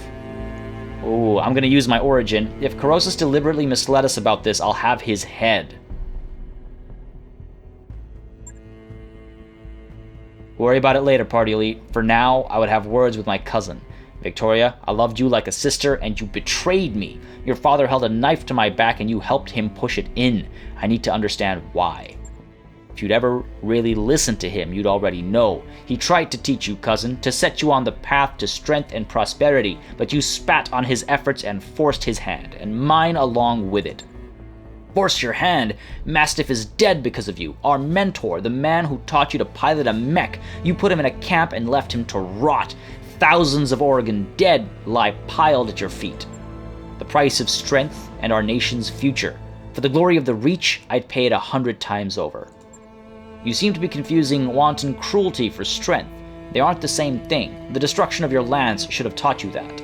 Speaker 1: Ooh, I'm gonna use my origin. If Corrosus deliberately misled us about this, I'll have his head. Worry about it later, Party Elite. For now, I would have words with my cousin. Victoria, I loved you like a sister, and you betrayed me. Your father held a knife to my back, and you helped him push it in. I need to understand why. If you'd ever really listened to him, you'd already know. He tried to teach you, cousin, to set you on the path to strength and prosperity, but you spat on his efforts and forced his hand, and mine along with it. Force your hand. Mastiff is dead because of you. Our mentor, the man who taught you to pilot a mech. You put him in a camp and left him to rot. Thousands of Oregon dead lie piled at your feet. The price of strength and our nation's future. For the glory of the Reach, I'd pay it 100 times over. You seem to be confusing wanton cruelty for strength. They aren't the same thing. The destruction of your lands should have taught you that.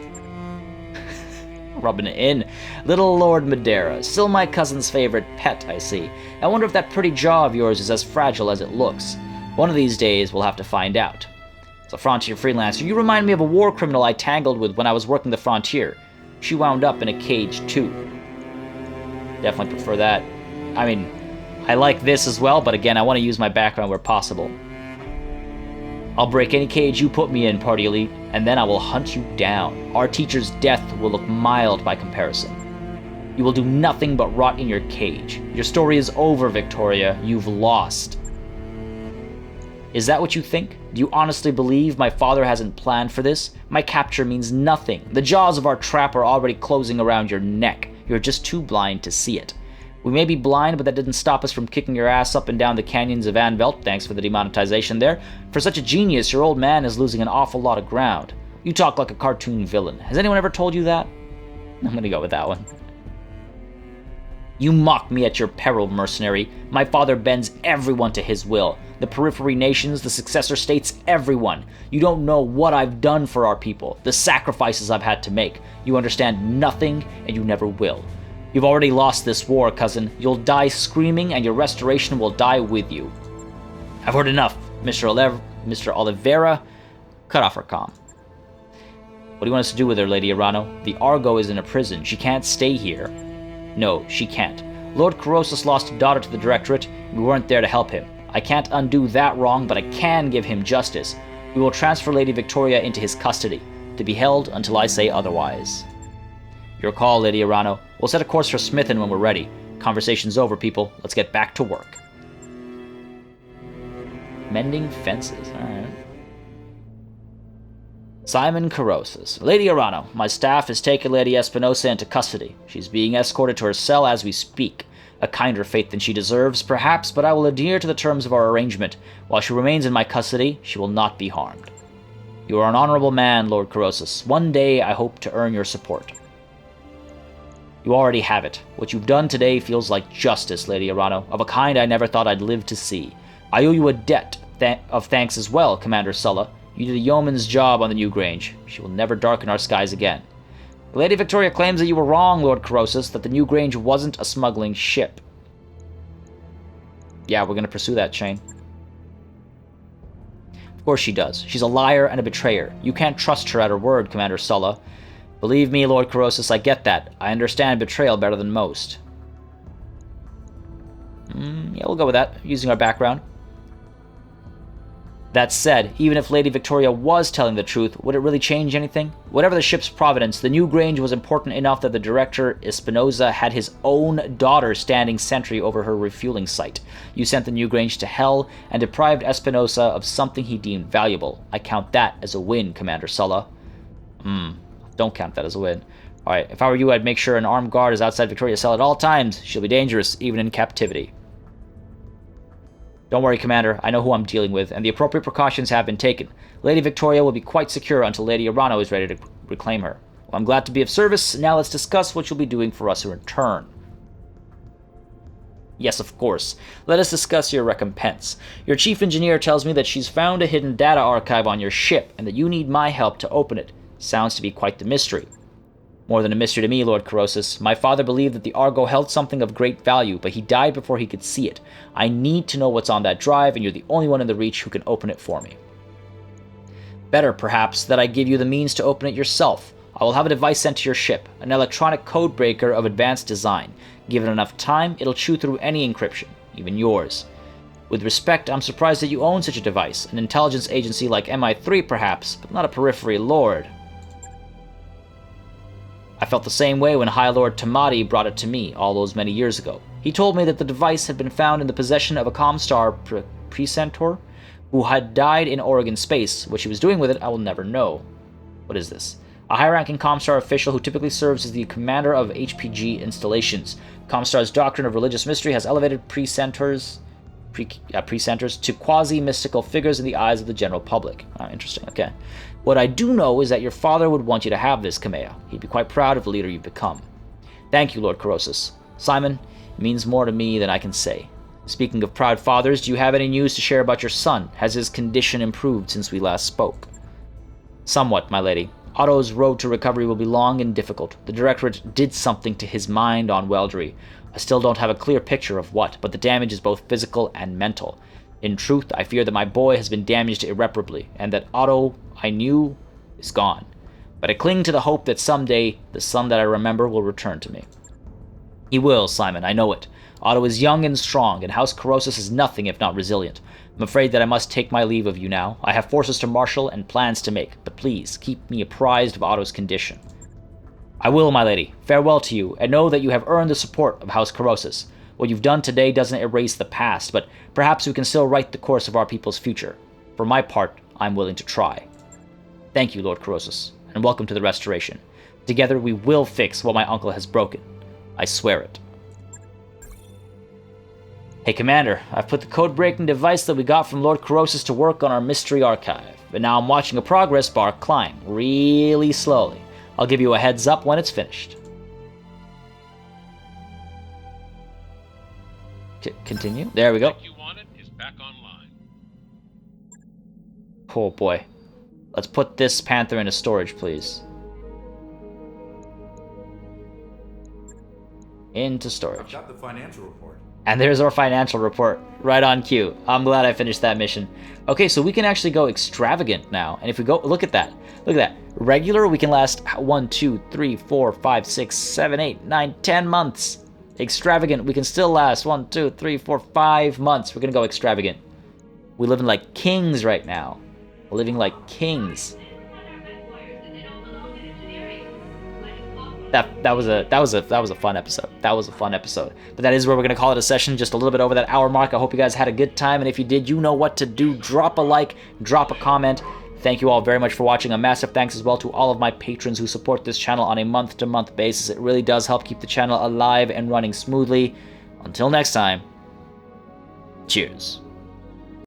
Speaker 1: Rubbing it in. Little Lord Madeira, still my cousin's favorite pet, I see. I wonder if that pretty jaw of yours is as fragile as it looks. One of these days, we'll have to find out. As a frontier freelancer, you remind me of a war criminal I tangled with when I was working the frontier. She wound up in a cage, too. Definitely prefer that. I mean, I like this as well, but again, I want to use my background where possible. I'll break any cage you put me in, Party Elite, and then I will hunt you down. Our teacher's death will look mild by comparison. You will do nothing but rot in your cage. Your story is over, Victoria. You've lost. Is that what you think? Do you honestly believe my father hasn't planned for this? My capture means nothing. The jaws of our trap are already closing around your neck. You're just too blind to see it. We may be blind, but that didn't stop us from kicking your ass up and down the canyons of Anvelt. Thanks for the demonetization there. For such a genius, your old man is losing an awful lot of ground. You talk like a cartoon villain. Has anyone ever told you that? I'm gonna go with that one. You mock me at your peril, mercenary. My father bends everyone to his will. The periphery nations, the successor states, everyone. You don't know what I've done for our people, the sacrifices I've had to make. You understand nothing, and you never will. You've already lost this war, cousin. You'll die screaming, and your restoration will die with you. I've heard enough. Mr. Oliveira, cut off her comm. What do you want us to do with her, Lady Arano? The Argo is in a prison. She can't stay here. No, she can't. Lord Corrosus lost a daughter to the Directorate. We weren't there to help him. I can't undo that wrong, but I can give him justice. We will transfer Lady Victoria into his custody, to be held until I say otherwise. Your call, Lady Arano. We'll set a course for Smithin when we're ready. Conversation's over, people. Let's get back to work. Mending fences. Alright. Simon Corrosus. Lady Arano, my staff has taken Lady Espinosa into custody. She's being escorted to her cell as we speak. A kinder fate than she deserves, perhaps, but I will adhere to the terms of our arrangement. While she remains in my custody, she will not be harmed. You are an honorable man, Lord Corrosus. One day I hope to earn your support. You already have it. What you've done today feels like justice, Lady Arano, of a kind I never thought I'd live to see. I owe you a debt of thanks as well, Commander Sulla. You did a yeoman's job on the New Grange. She will never darken our skies again. Lady Victoria claims that you were wrong, Lord Corrosus, that the New Grange wasn't a smuggling ship. Yeah, we're going to pursue that, Shane. Of course she does. She's a liar and a betrayer. You can't trust her at her word, Commander Sulla. Believe me, Lord Corrosus, I get that. I understand betrayal better than most. Yeah, we'll go with that, using our background. That said, even if Lady Victoria was telling the truth, would it really change anything? Whatever the ship's provenance, the New Grange was important enough that the Director, Espinosa, had his own daughter standing sentry over her refueling site. You sent the New Grange to hell and deprived Espinosa of something he deemed valuable. I count that as a win, Commander Sulla. Don't count that as a win. Alright, if I were you, I'd make sure an armed guard is outside Victoria's cell at all times. She'll be dangerous, even in captivity. Don't worry, Commander. I know who I'm dealing with, and the appropriate precautions have been taken. Lady Victoria will be quite secure until Lady Arano is ready to reclaim her. Well, I'm glad to be of service. Now let's discuss what you'll be doing for us in return. Yes, of course. Let us discuss your recompense. Your chief engineer tells me that she's found a hidden data archive on your ship, and that you need my help to open it. Sounds to be quite the mystery. More than a mystery to me, Lord Corrosus. My father believed that the Argo held something of great value, but he died before he could see it. I need to know what's on that drive, and you're the only one in the Reach who can open it for me. Better, perhaps, that I give you the means to open it yourself. I will have a device sent to your ship, an electronic code breaker of advanced design. Given enough time, it'll chew through any encryption, even yours. With respect, I'm surprised that you own such a device, an intelligence agency like MI3 perhaps, but not a periphery lord. I felt the same way when High Lord Tamati brought it to me all those many years ago. He told me that the device had been found in the possession of a Comstar precentor who had died in Oregon space. What she was doing with it, I will never know. What is this? A high-ranking Comstar official who typically serves as the commander of HPG installations. Comstar's doctrine of religious mystery has elevated precentors to quasi-mystical figures in the eyes of the general public. Interesting, okay. What I do know is that your father would want you to have this, Kamea. He'd be quite proud of the leader you've become. Thank you, Lord Corrosus. Simon, it means more to me than I can say. Speaking of proud fathers, do you have any news to share about your son? Has his condition improved since we last spoke? Somewhat, my lady. Otto's road to recovery will be long and difficult. The Directorate did something to his mind on Weldery. I still don't have a clear picture of what, but the damage is both physical and mental. In truth, I fear that my boy has been damaged irreparably, and that Otto I knew is gone. But I cling to the hope that someday the son that I remember will return to me. He will, Simon, I know it. Otto is young and strong, and House Corrosus is nothing if not resilient. I'm afraid that I must take my leave of you now. I have forces to marshal and plans to make, but please keep me apprised of Otto's condition. I will, my lady. Farewell to you, and know that you have earned the support of House Corrosus. What you've done today doesn't erase the past, but perhaps we can still write the course of our people's future. For my part, I'm willing to try. Thank you, Lord Corrosus, and welcome to the Restoration. Together we will fix what my uncle has broken. I swear it. Hey, Commander, I've put the code-breaking device that we got from Lord Corrosus to work on our mystery archive, and now I'm watching a progress bar climb really slowly. I'll give you a heads up when it's finished. Continue. There we go.
Speaker 7: You wanted is back online.
Speaker 1: Oh boy. Let's put this Panther into storage, please. Into storage.
Speaker 8: I've got the financial report.
Speaker 1: And there's our financial report, right on cue. I'm glad I finished that mission. Okay, so we can actually go extravagant now. And if we go, look at that. Look at that. Regular, we can last 1, 2, 3, 4, 5, 6, 7, 8, 9, 10 months. Extravagant, we can still last 1, 2, 3, 4, 5 months. We're gonna go extravagant. We're living like kings right now. We're living like kings. That was a fun episode. That was a fun episode. But that is where we're gonna call it a session, just a little bit over that hour mark. I hope you guys had a good time, and if you did, you know what to do. Drop a like, drop a comment. Thank you all very much for watching. A massive thanks as well to all of my patrons who support this channel on a month-to-month basis. It really does help keep the channel alive and running smoothly. Until next time, cheers.